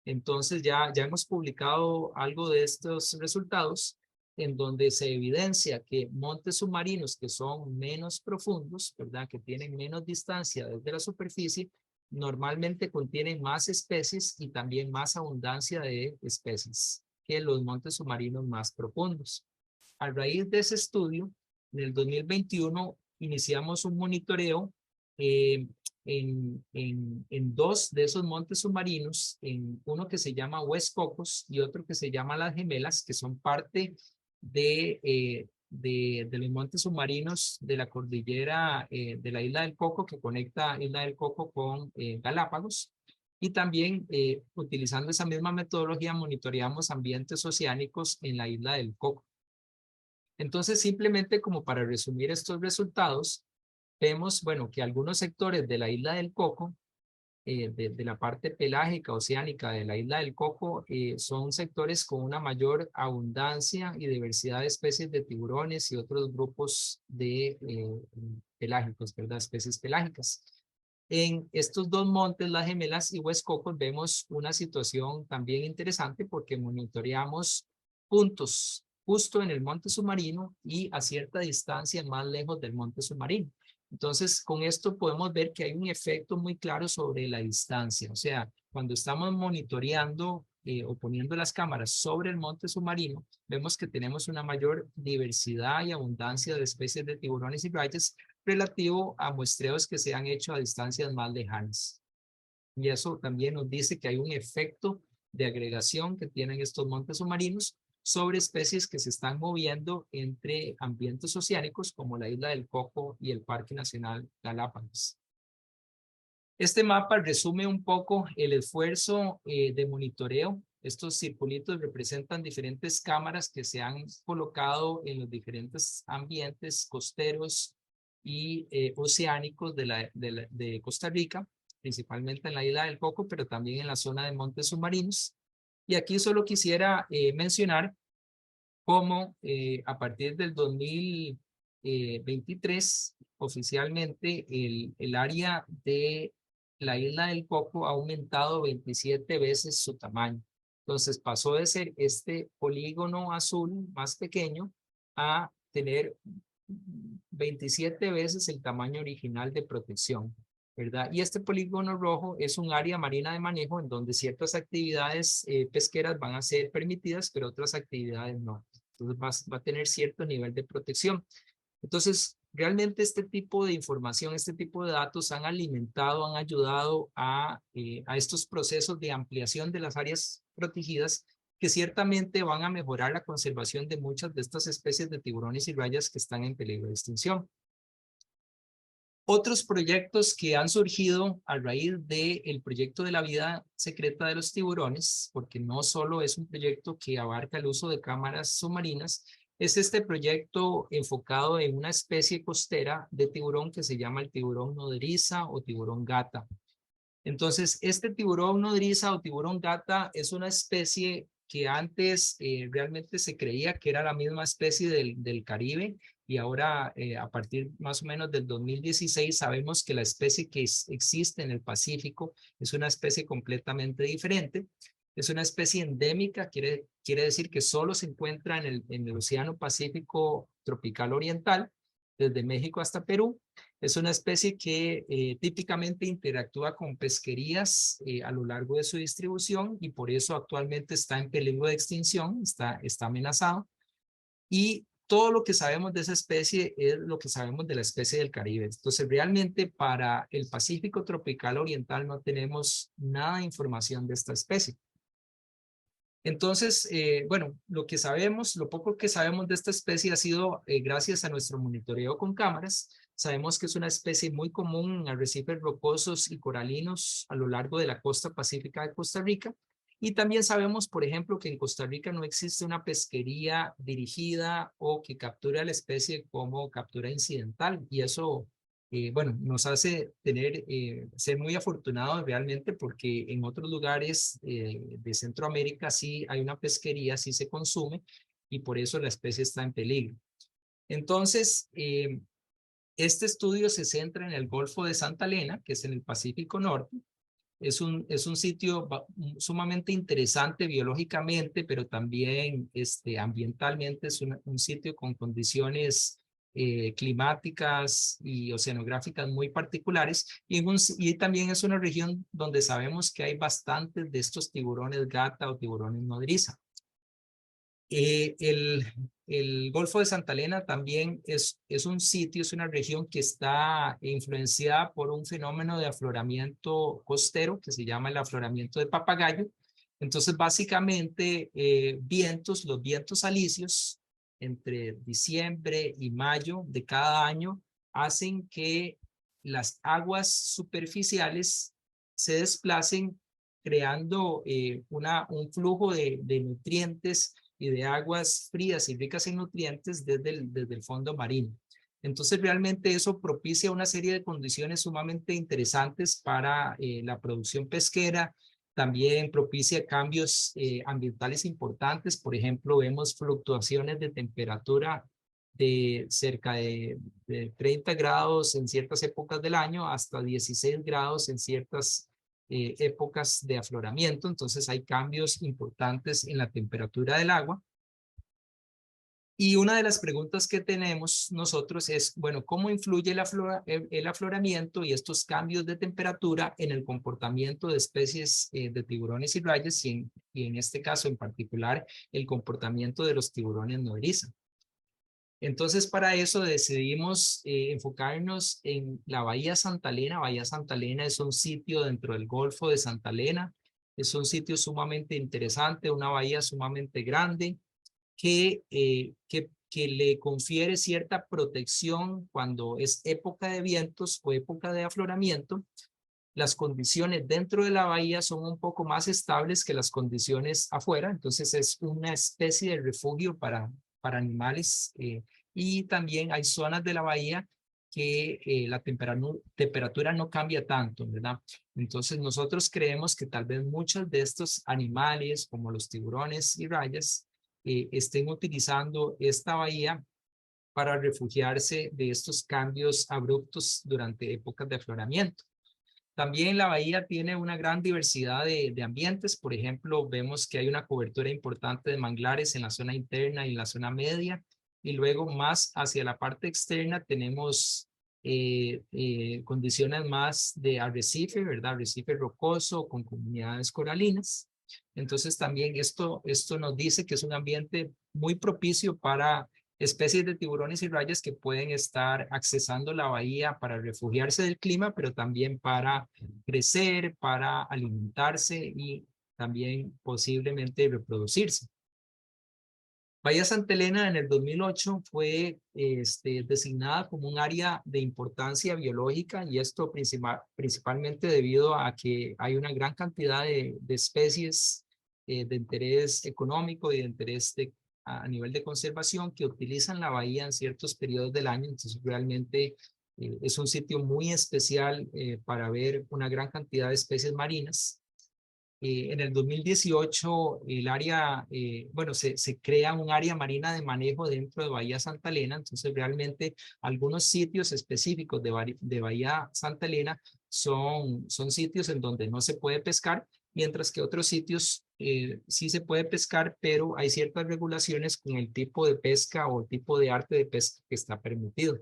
Entonces ya hemos publicado algo de estos resultados en donde se evidencia que montes submarinos que son menos profundos, ¿verdad? Que tienen menos distancia desde la superficie, normalmente contienen más especies y también más abundancia de especies que los montes submarinos más profundos. A raíz de ese estudio, en el 2021 iniciamos un monitoreo eh, en dos de esos montes submarinos, en uno que se llama West Cocos y otro que se llama Las Gemelas, que son parte de de los montes submarinos de la cordillera de la Isla del Coco, que conecta Isla del Coco con Galápagos. Y también utilizando esa misma metodología monitoreamos ambientes oceánicos en la Isla del Coco. Entonces, simplemente como para resumir estos resultados, vemos, bueno, que algunos sectores de la Isla del Coco, de la parte pelágica oceánica de la Isla del Coco, son sectores con una mayor abundancia y diversidad de especies de tiburones y otros grupos de pelágicos, ¿verdad? Especies pelágicas. En estos dos montes, Las Gemelas y West Cocos, vemos una situación también interesante porque monitoreamos puntos justo en el monte submarino y a cierta distancia más lejos del monte submarino. Entonces, con esto podemos ver que hay un efecto muy claro sobre la distancia. O sea, cuando estamos monitoreando o poniendo las cámaras sobre el monte submarino, vemos que tenemos una mayor diversidad y abundancia de especies de tiburones y rayas relativo a muestreos que se han hecho a distancias más lejanas. Y eso también nos dice que hay un efecto de agregación que tienen estos montes submarinos sobre especies que se están moviendo entre ambientes oceánicos como la Isla del Coco y el Parque Nacional Galápagos. Este mapa resume un poco el esfuerzo de monitoreo. Estos circulitos representan diferentes cámaras que se han colocado en los diferentes ambientes costeros y oceánicos de Costa Rica, principalmente en la Isla del Coco, pero también en la zona de montes submarinos. Y aquí solo quisiera mencionar cómo a partir del 2023, oficialmente el área de la Isla del Coco ha aumentado 27 veces su tamaño. Entonces pasó de ser este polígono azul más pequeño a tener 27 veces el tamaño original de protección, ¿verdad? Y este polígono rojo es un área marina de manejo en donde ciertas actividades pesqueras van a ser permitidas, pero otras actividades no. Entonces va a tener cierto nivel de protección. Entonces, realmente este tipo de información, este tipo de datos han alimentado, han ayudado a estos procesos de ampliación de las áreas protegidas que ciertamente van a mejorar la conservación de muchas de estas especies de tiburones y rayas que están en peligro de extinción. Otros proyectos que han surgido a raíz del proyecto de la vida secreta de los tiburones, porque no solo es un proyecto que abarca el uso de cámaras submarinas, es este proyecto enfocado en una especie costera de tiburón que se llama el tiburón nodriza o tiburón gata. Entonces, este tiburón nodriza o tiburón gata es una especie que antes realmente se creía que era la misma especie del Caribe, y ahora a partir más o menos del 2016 sabemos que la especie que existe en el Pacífico es una especie completamente diferente. Es una especie endémica, quiere decir que solo se encuentra en el Océano Pacífico tropical oriental, desde México hasta Perú. Es una especie que típicamente interactúa con pesquerías a lo largo de su distribución y por eso actualmente está en peligro de extinción, está amenazado. Y todo lo que sabemos de esa especie es lo que sabemos de la especie del Caribe. Entonces, realmente para el Pacífico tropical oriental no tenemos nada de información de esta especie. Entonces, bueno, lo poco que sabemos de esta especie ha sido gracias a nuestro monitoreo con cámaras. Sabemos que es una especie muy común en arrecifes rocosos y coralinos a lo largo de la costa pacífica de Costa Rica. Y también sabemos, por ejemplo, que en Costa Rica no existe una pesquería dirigida o que capture a la especie como captura incidental. Y eso bueno, nos hace ser muy afortunados realmente porque en otros lugares de Centroamérica sí hay una pesquería, sí se consume y por eso la especie está en peligro. Entonces, este estudio se centra en el Golfo de Santa Elena, que es en el Pacífico Norte. Es un sitio sumamente interesante biológicamente, pero también ambientalmente es un sitio con condiciones climáticas y oceanográficas muy particulares y también es una región donde sabemos que hay bastantes de estos tiburones gata o tiburones nodriza. El Golfo de Santa Elena también es un sitio, es una región que está influenciada por un fenómeno de afloramiento costero que se llama el afloramiento de papagayo. Entonces, básicamente, los vientos alisios entre diciembre y mayo de cada año hacen que las aguas superficiales se desplacen creando un flujo de nutrientes y de aguas frías y ricas en nutrientes desde el fondo marino. Entonces realmente eso propicia una serie de condiciones sumamente interesantes para la producción pesquera. También propicia cambios ambientales importantes. Por ejemplo, vemos fluctuaciones de temperatura de cerca de 30 grados en ciertas épocas del año hasta 16 grados en ciertas épocas de afloramiento. Entonces hay cambios importantes en la temperatura del agua. Y una de las preguntas que tenemos nosotros es, bueno, ¿cómo influye el afloramiento y estos cambios de temperatura en el comportamiento de especies de tiburones y rayas y en este caso en particular el comportamiento de los tiburones nodriza? Entonces para eso decidimos enfocarnos en la Bahía Santa Elena. Bahía Santa Elena es un sitio dentro del Golfo de Santa Elena. Es un sitio sumamente interesante, una bahía sumamente grande que le confiere cierta protección cuando es época de vientos o época de afloramiento. Las condiciones dentro de la bahía son un poco más estables que las condiciones afuera, entonces es una especie de refugio para animales y también hay zonas de la bahía que la temperatura no cambia tanto, ¿verdad? Entonces nosotros creemos que tal vez muchos de estos animales, como los tiburones y rayas, estén utilizando esta bahía para refugiarse de estos cambios abruptos durante épocas de afloramiento. También la bahía tiene una gran diversidad de ambientes. Por ejemplo, vemos que hay una cobertura importante de manglares en la zona interna y en la zona media. Y luego más hacia la parte externa tenemos condiciones más de arrecife, ¿verdad? Arrecife rocoso con comunidades coralinas. Entonces también esto nos dice que es un ambiente muy propicio para especies de tiburones y rayas que pueden estar accesando la bahía para refugiarse del clima, pero también para crecer, para alimentarse y también posiblemente reproducirse. Bahía Santa Elena en el 2008 fue designada como un área de importancia biológica y esto principalmente debido a que hay una gran cantidad de especies de interés económico y de interés a nivel de conservación que utilizan la bahía en ciertos periodos del año. Entonces realmente es un sitio muy especial para ver una gran cantidad de especies marinas. En el 2018, el área, bueno, se crea un área marina de manejo dentro de Bahía Santa Elena. Entonces, realmente, algunos sitios específicos de Bahía Santa Elena son sitios en donde no se puede pescar, mientras que otros sitios sí se puede pescar, pero hay ciertas regulaciones con el tipo de pesca o el tipo de arte de pesca que está permitido.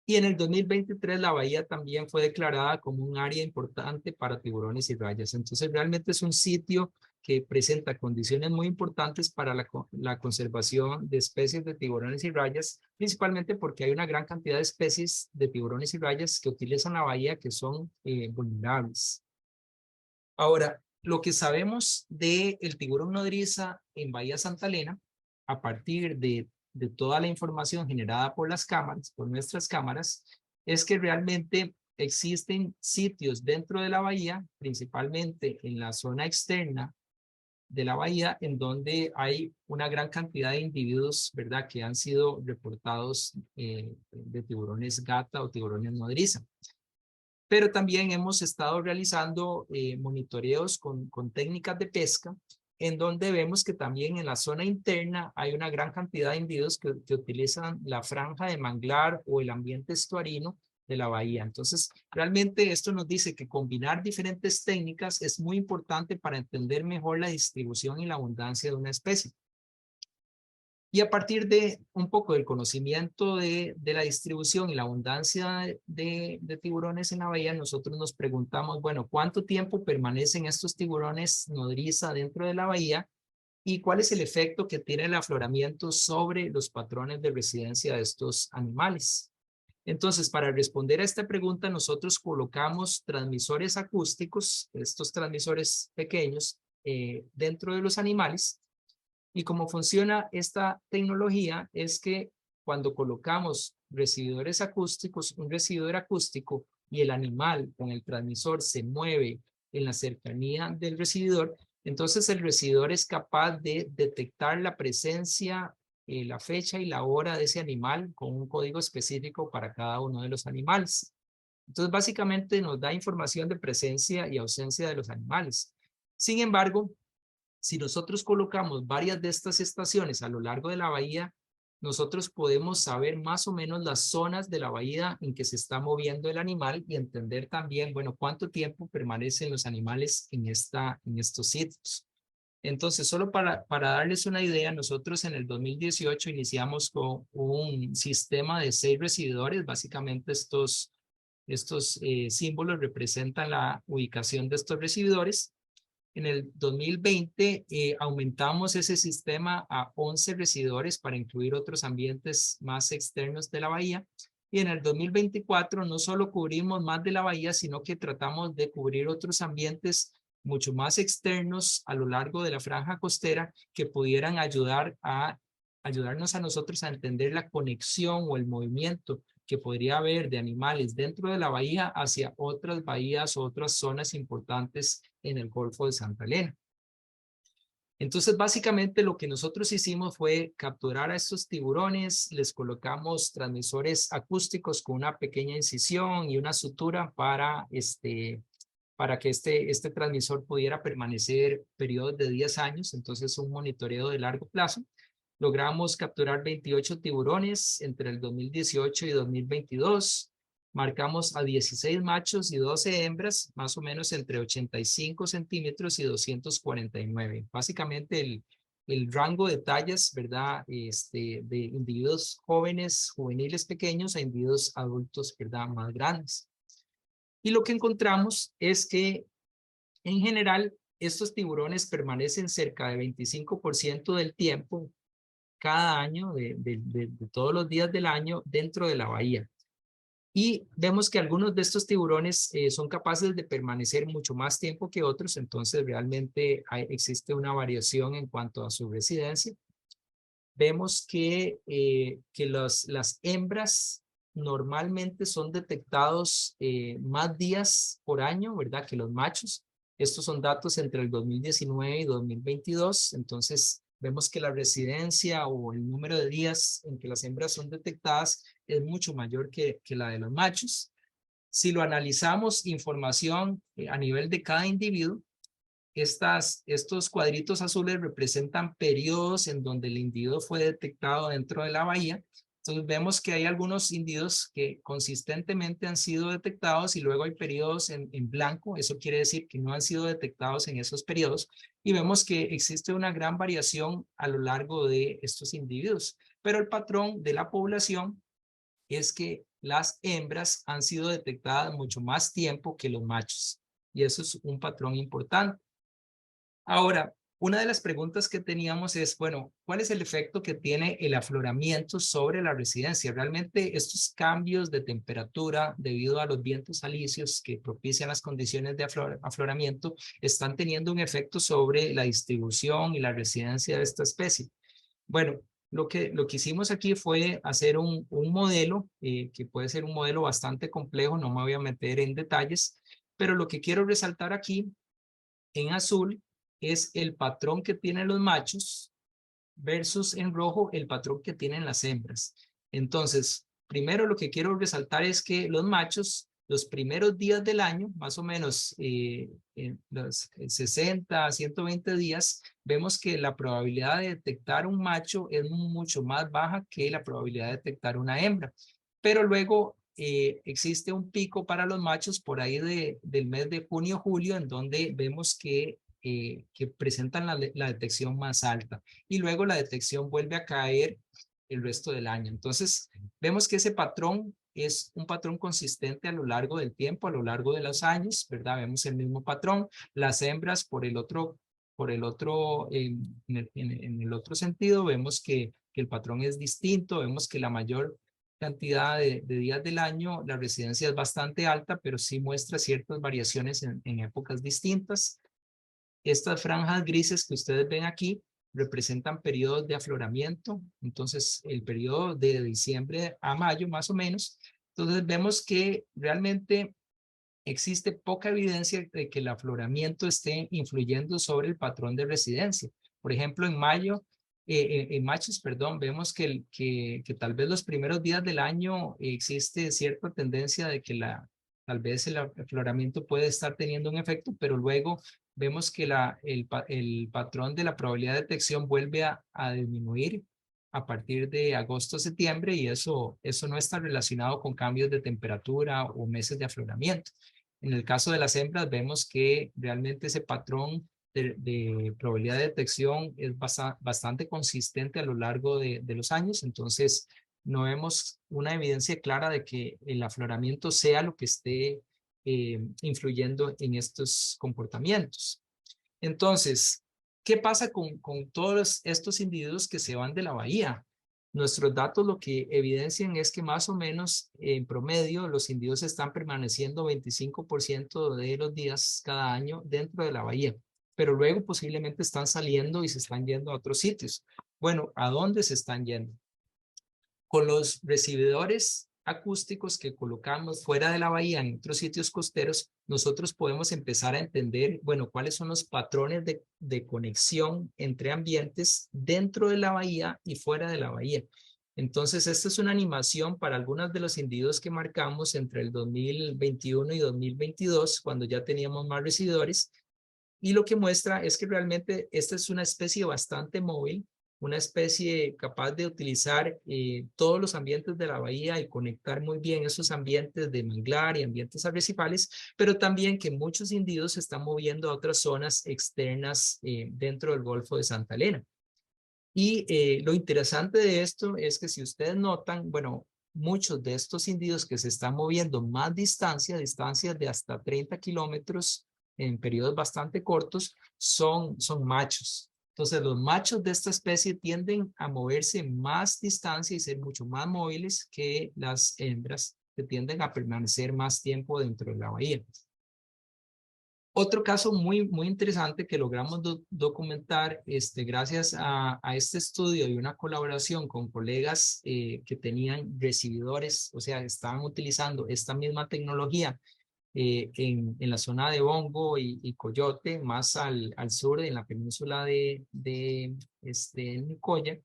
Y en el 2023 la bahía también fue declarada como un área importante para tiburones y rayas. Entonces realmente es un sitio que presenta condiciones muy importantes para la conservación de especies de tiburones y rayas, principalmente porque hay una gran cantidad de especies de tiburones y rayas que utilizan la bahía que son vulnerables. Ahora, lo que sabemos del tiburón nodriza en Bahía Santa Elena, a partir de toda la información generada por las cámaras, por nuestras cámaras, es que realmente existen sitios dentro de la bahía, principalmente en la zona externa de la bahía, en donde hay una gran cantidad de individuos, ¿verdad?, que han sido reportados de tiburones gata o tiburones nodriza. Pero también hemos estado realizando monitoreos con técnicas de pesca, en donde vemos que también en la zona interna hay una gran cantidad de individuos que utilizan la franja de manglar o el ambiente estuarino de la bahía. Entonces, realmente esto nos dice que combinar diferentes técnicas es muy importante para entender mejor la distribución y la abundancia de una especie. Y a partir de un poco del conocimiento de la distribución y la abundancia de tiburones en la bahía, nosotros nos preguntamos, bueno, ¿cuánto tiempo permanecen estos tiburones nodriza dentro de la bahía? ¿Y cuál es el efecto que tiene el afloramiento sobre los patrones de residencia de estos animales? Entonces, para responder a esta pregunta, nosotros colocamos transmisores acústicos, estos transmisores pequeños, dentro de los animales, Y cómo funciona esta tecnología es que cuando colocamos recibidores acústicos, un recibidor acústico y el animal con el transmisor se mueve en la cercanía del recibidor, entonces el recibidor es capaz de detectar la presencia, la fecha y la hora de ese animal con un código específico para cada uno de los animales. Entonces, básicamente nos da información de presencia y ausencia de los animales. Sin embargo, si nosotros colocamos varias de estas estaciones a lo largo de la bahía, nosotros podemos saber más o menos las zonas de la bahía en que se está moviendo el animal y entender también, bueno, cuánto tiempo permanecen los animales en estos sitios. Entonces, solo para darles una idea, nosotros en el 2018 iniciamos con un sistema de 6 recibidores. Básicamente estos símbolos representan la ubicación de estos recibidores. En el 2020 aumentamos ese sistema a 11 recibidores para incluir otros ambientes más externos de la bahía. Y en el 2024 no solo cubrimos más de la bahía, sino que tratamos de cubrir otros ambientes mucho más externos a lo largo de la franja costera que pudieran ayudarnos a nosotros a entender la conexión o el movimiento que podría haber de animales dentro de la bahía hacia otras bahías o otras zonas importantes en el Golfo de Santa Elena. Entonces, básicamente lo que nosotros hicimos fue capturar a estos tiburones, les colocamos transmisores acústicos con una pequeña incisión y una sutura para que este transmisor pudiera permanecer periodos de 10 años, entonces un monitoreo de largo plazo. Logramos capturar 28 tiburones entre el 2018 y 2022. Marcamos a 16 machos y 12 hembras, más o menos entre 85 centímetros y 249. Básicamente el rango de tallas, ¿verdad? De individuos jóvenes, juveniles pequeños a individuos adultos, ¿verdad? Más grandes. Y lo que encontramos es que en general estos tiburones permanecen cerca de 25% del tiempo cada año, de todos los días del año dentro de la bahía. Y vemos que algunos de estos tiburones son capaces de permanecer mucho más tiempo que otros, entonces realmente existe una variación en cuanto a su residencia. Vemos que las hembras normalmente son detectados más días por año, ¿verdad? Que los machos. Estos son datos entre el 2019 y 2022, entonces vemos que la residencia o el número de días en que las hembras son detectadas es mucho mayor que la de los machos. Si lo analizamos información a nivel de cada individuo, estos cuadritos azules representan periodos en donde el individuo fue detectado dentro de la bahía. Entonces vemos que hay algunos individuos que consistentemente han sido detectados y luego hay periodos en blanco. Eso quiere decir que no han sido detectados en esos periodos. Y vemos que existe una gran variación a lo largo de estos individuos. Pero el patrón de la población es que las hembras han sido detectadas mucho más tiempo que los machos. Y eso es un patrón importante. Ahora, una de las preguntas que teníamos es, bueno, ¿cuál es el efecto que tiene el afloramiento sobre la residencia? Realmente estos cambios de temperatura debido a los vientos alisios que propician las condiciones de afloramiento están teniendo un efecto sobre la distribución y la residencia de esta especie. Bueno, lo que hicimos aquí fue hacer un modelo, que puede ser un modelo bastante complejo, no me voy a meter en detalles, pero lo que quiero resaltar aquí en azul es el patrón que tienen los machos versus en rojo el patrón que tienen las hembras. Entonces, primero lo que quiero resaltar es que los machos, los primeros días del año, más o menos en los 60 a 120 días, vemos que la probabilidad de detectar un macho es mucho más baja que la probabilidad de detectar una hembra. Pero luego existe un pico para los machos por ahí del mes de junio-julio, en donde vemos que presentan la detección más alta y luego la detección vuelve a caer el resto del año. Entonces, vemos que ese patrón es un patrón consistente a lo largo del tiempo, a lo largo de los años, ¿verdad? Vemos el mismo patrón. Las hembras por el otro, en el otro sentido, vemos que el patrón es distinto, vemos que la mayor cantidad de días del año, la residencia es bastante alta, pero sí muestra ciertas variaciones en épocas distintas. Estas franjas grises que ustedes ven aquí representan periodos de afloramiento, entonces el periodo de diciembre a mayo más o menos. Entonces vemos que realmente existe poca evidencia de que el afloramiento esté influyendo sobre el patrón de residencia. Por ejemplo, en mayo, en machos, perdón, vemos que tal vez los primeros días del año existe cierta tendencia de que tal vez el afloramiento puede estar teniendo un efecto, pero luego vemos que el patrón de la probabilidad de detección vuelve a disminuir a partir de agosto a septiembre y eso no está relacionado con cambios de temperatura o meses de afloramiento. En el caso de las hembras vemos que realmente ese patrón de probabilidad de detección es bastante consistente a lo largo de los años, entonces no vemos una evidencia clara de que el afloramiento sea lo que esté influyendo en estos comportamientos. Entonces, ¿qué pasa con todos estos individuos que se van de la bahía? Nuestros datos lo que evidencian es que más o menos en promedio los individuos están permaneciendo 25% de los días cada año dentro de la bahía, pero luego posiblemente están saliendo y se están yendo a otros sitios. Bueno, ¿a dónde se están yendo? Con los recibidores acústicos que colocamos fuera de la bahía en otros sitios costeros, nosotros podemos empezar a entender, bueno, cuáles son los patrones de conexión entre ambientes dentro de la bahía y fuera de la bahía. Entonces, esta es una animación para algunos de los individuos que marcamos entre el 2021 y 2022, cuando ya teníamos más recibidores, y lo que muestra es que realmente esta es una especie bastante móvil, una especie capaz de utilizar todos los ambientes de la bahía y conectar muy bien esos ambientes de manglar y ambientes arrecifales, pero también que muchos individuos se están moviendo a otras zonas externas dentro del Golfo de Santa Elena. Y lo interesante de esto es que si ustedes notan, bueno, muchos de estos individuos que se están moviendo más distancias de hasta 30 kilómetros en periodos bastante cortos, son machos. Entonces, los machos de esta especie tienden a moverse más distancia y ser mucho más móviles que las hembras, que tienden a permanecer más tiempo dentro de la bahía. Otro caso muy interesante que logramos documentar gracias a este estudio y una colaboración con colegas que tenían recibidores, o sea, estaban utilizando esta misma tecnología en la zona de Bongo y Coyote, más al sur, en la península de Nicoya.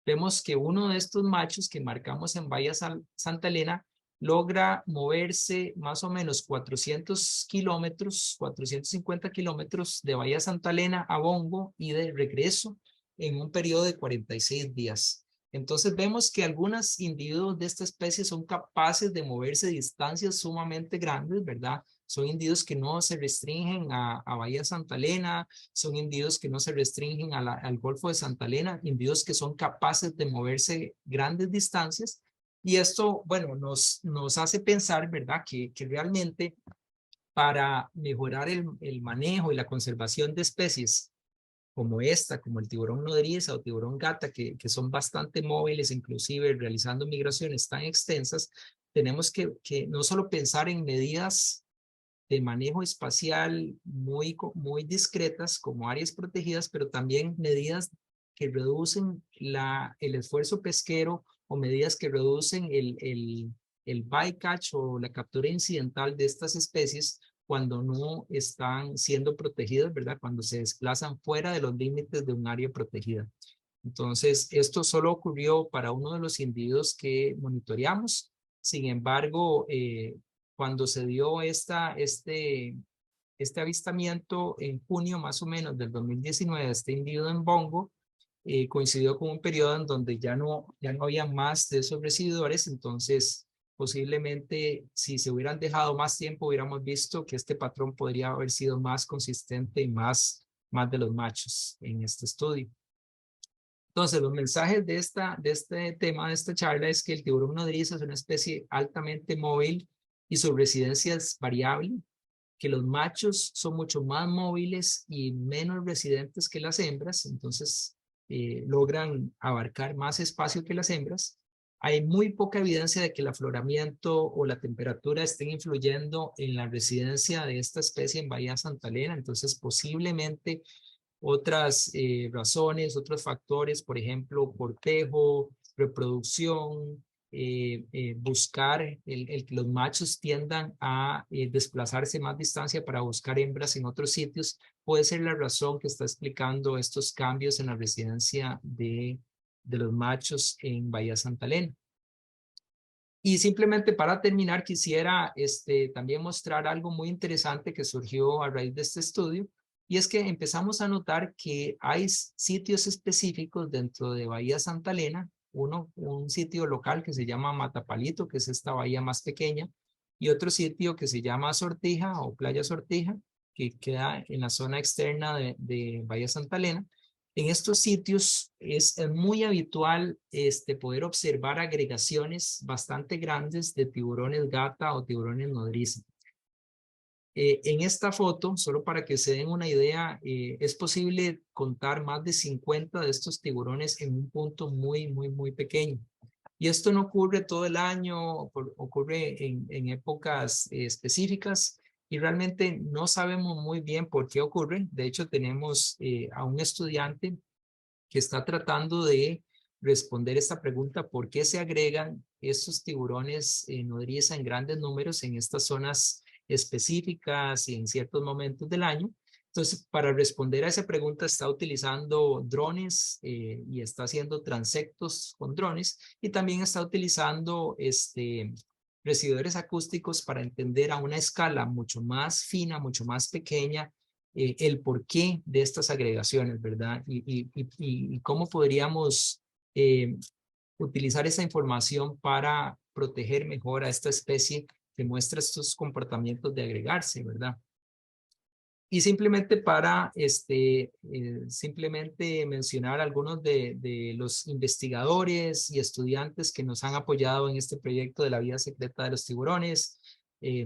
Vemos que uno de estos machos que marcamos en Bahía Santa Elena logra moverse más o menos 400 kilómetros, 450 kilómetros de Bahía Santa Elena a Bongo y de regreso en un periodo de 46 días. Entonces vemos que algunos individuos de esta especie son capaces de moverse distancias sumamente grandes, ¿verdad? Son individuos que no se restringen a Bahía Santa Elena, son individuos que no se restringen al Golfo de Santa Elena, individuos que son capaces de moverse grandes distancias. Y esto, bueno, nos hace pensar, ¿verdad? Que realmente para mejorar el manejo y la conservación de especies como esta, como el tiburón nodriza o tiburón gata, que son bastante móviles, inclusive realizando migraciones tan extensas, tenemos que no solo pensar en medidas de manejo espacial muy discretas como áreas protegidas, pero también medidas que reducen el esfuerzo pesquero o medidas que reducen el bycatch o la captura incidental de estas especies cuando no están siendo protegidas, ¿verdad? Cuando se desplazan fuera de los límites de un área protegida. Entonces, esto solo ocurrió para uno de los individuos que monitoreamos. Sin embargo, cuando se dio este avistamiento en junio más o menos del 2019, este individuo en Bongo, coincidió con un periodo en donde ya no había más de esos residuos, entonces posiblemente si se hubieran dejado más tiempo hubiéramos visto que este patrón podría haber sido más consistente y más de los machos en este estudio. Entonces, los mensajes de este tema, de esta charla, es que el tiburón nodriza es una especie altamente móvil y su residencia es variable, que los machos son mucho más móviles y menos residentes que las hembras, entonces logran abarcar más espacio que las hembras. Hay muy poca evidencia de que el afloramiento o la temperatura estén influyendo en la residencia de esta especie en Bahía Santa Elena, entonces posiblemente otras razones, otros factores, por ejemplo, cortejo, reproducción, buscar el que los machos tiendan a desplazarse más distancia para buscar hembras en otros sitios, puede ser la razón que está explicando estos cambios en la residencia de los machos en Bahía Santa Elena. Y simplemente para terminar, quisiera también mostrar algo muy interesante que surgió a raíz de este estudio, y es que empezamos a notar que hay sitios específicos dentro de Bahía Santa Elena, un sitio local que se llama Matapalito, que es esta bahía más pequeña, y otro sitio que se llama Sortija o Playa Sortija, que queda en la zona externa de Bahía Santa Elena. En estos sitios es muy habitual poder observar agregaciones bastante grandes de tiburones gata o tiburones nodriza. En esta foto, solo para que se den una idea, es posible contar más de 50 de estos tiburones en un punto muy pequeño. Y esto no ocurre todo el año, ocurre en épocas específicas y realmente no sabemos muy bien por qué ocurre. De hecho, tenemos a un estudiante que está tratando de responder esta pregunta: ¿por qué se agregan estos tiburones nodriza en grandes números en estas zonas específicas y en ciertos momentos del año? Entonces, para responder a esa pregunta está utilizando drones y está haciendo transectos con drones, y también está utilizando recibidores acústicos para entender a una escala mucho más fina, mucho más pequeña, el porqué de estas agregaciones, ¿verdad? Y cómo podríamos utilizar esa información para proteger mejor a esta especie que muestra estos comportamientos de agregarse, ¿verdad? Y simplemente para simplemente mencionar algunos de los investigadores y estudiantes que nos han apoyado en este proyecto de la vida secreta de los tiburones: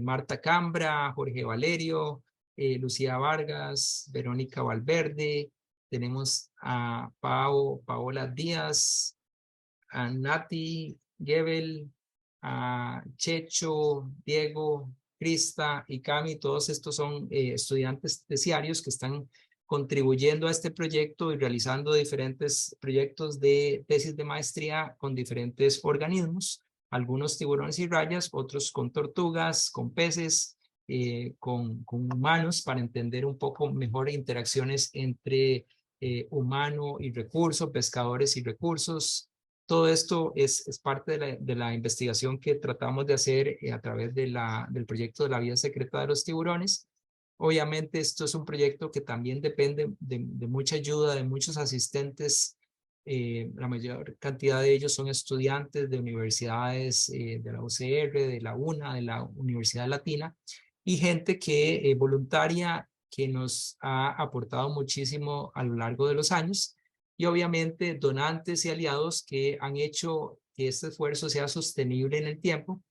Marta Cambra, Jorge Valerio, Lucía Vargas, Verónica Valverde, tenemos a Paola Díaz, a Nati Gebel, a Checho, Diego, Crista y Cami. Todos estos son estudiantes terciarios que están contribuyendo a este proyecto y realizando diferentes proyectos de tesis de maestría con diferentes organismos, algunos tiburones y rayas, otros con tortugas, con peces, con humanos, para entender un poco mejor interacciones entre humano y recurso, pescadores y recursos. Todo esto es parte de la investigación que tratamos de hacer a través del proyecto de la vida secreta de los tiburones. Obviamente esto es un proyecto que también depende de mucha ayuda de muchos asistentes. La mayor cantidad de ellos son estudiantes de universidades de la UCR, de la UNA, de la Universidad Latina, y gente que voluntaria, que nos ha aportado muchísimo a lo largo de los años, y obviamente donantes y aliados que han hecho que este esfuerzo sea sostenible en el tiempo.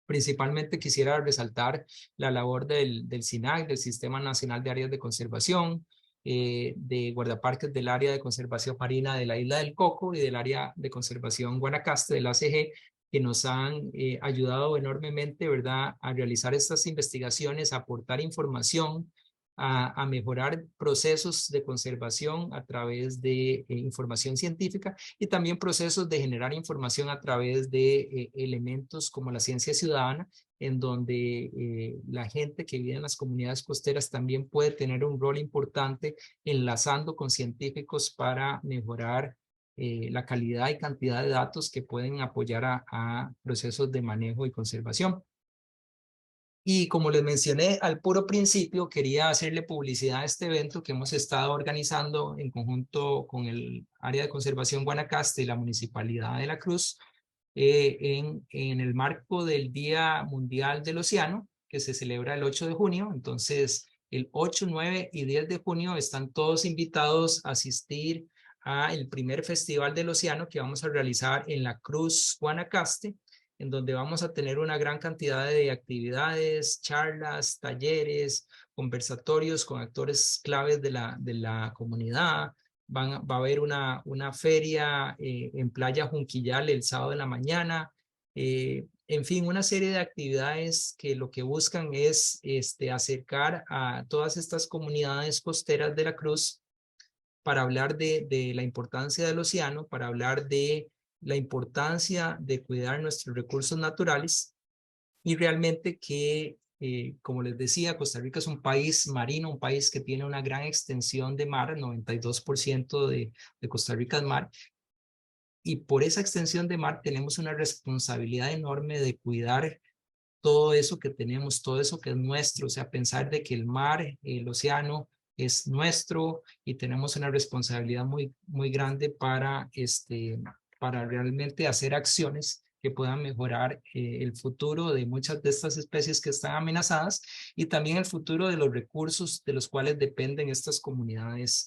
Principalmente quisiera resaltar la labor del SINAC, del Sistema Nacional de Áreas de Conservación, de guardaparques del Área de Conservación Marina de la Isla del Coco y del Área de Conservación Guanacaste, del ACG, que nos han ayudado enormemente, ¿verdad?, a realizar estas investigaciones, a aportar información, a mejorar procesos de conservación a través de información científica, y también procesos de generar información a través de elementos como la ciencia ciudadana, en donde la gente que vive en las comunidades costeras también puede tener un rol importante enlazando con científicos para mejorar la calidad y cantidad de datos que pueden apoyar a procesos de manejo y conservación. Y como les mencioné al puro principio, quería hacerle publicidad a este evento que hemos estado organizando en conjunto con el Área de Conservación Guanacaste y la Municipalidad de La Cruz, en el marco del Día Mundial del Océano, que se celebra el 8 de junio. Entonces, el 8, 9 y 10 de junio están todos invitados a asistir al primer Festival del Océano que vamos a realizar en La Cruz, Guanacaste, en donde vamos a tener una gran cantidad de actividades, charlas, talleres, conversatorios con actores claves de la comunidad. Va a haber una feria en Playa Junquillal el sábado en la mañana. En fin, una serie de actividades que lo que buscan es acercar a todas estas comunidades costeras de la Cruz para hablar de la importancia del océano, para hablar de la importancia de cuidar nuestros recursos naturales y realmente que, como les decía, Costa Rica es un país marino, un país que tiene una gran extensión de mar, el 92% de Costa Rica es mar, y por esa extensión de mar tenemos una responsabilidad enorme de cuidar todo eso que tenemos, todo eso que es nuestro, o sea, pensar de que el mar, el océano es nuestro y tenemos una responsabilidad muy, muy grande para realmente hacer acciones que puedan mejorar el futuro de muchas de estas especies que están amenazadas y también el futuro de los recursos de los cuales dependen estas comunidades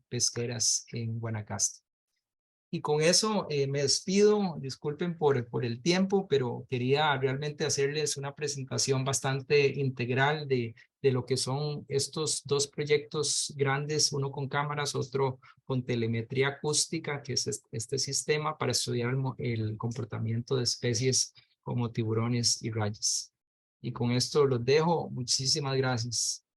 pesqueras en Guanacaste. Y con eso me despido. Disculpen por el tiempo, pero quería realmente hacerles una presentación bastante integral de lo que son estos dos proyectos grandes, uno con cámaras, otro con telemetría acústica, que es este sistema para estudiar el comportamiento de especies como tiburones y rayas. Y con esto los dejo. Muchísimas gracias.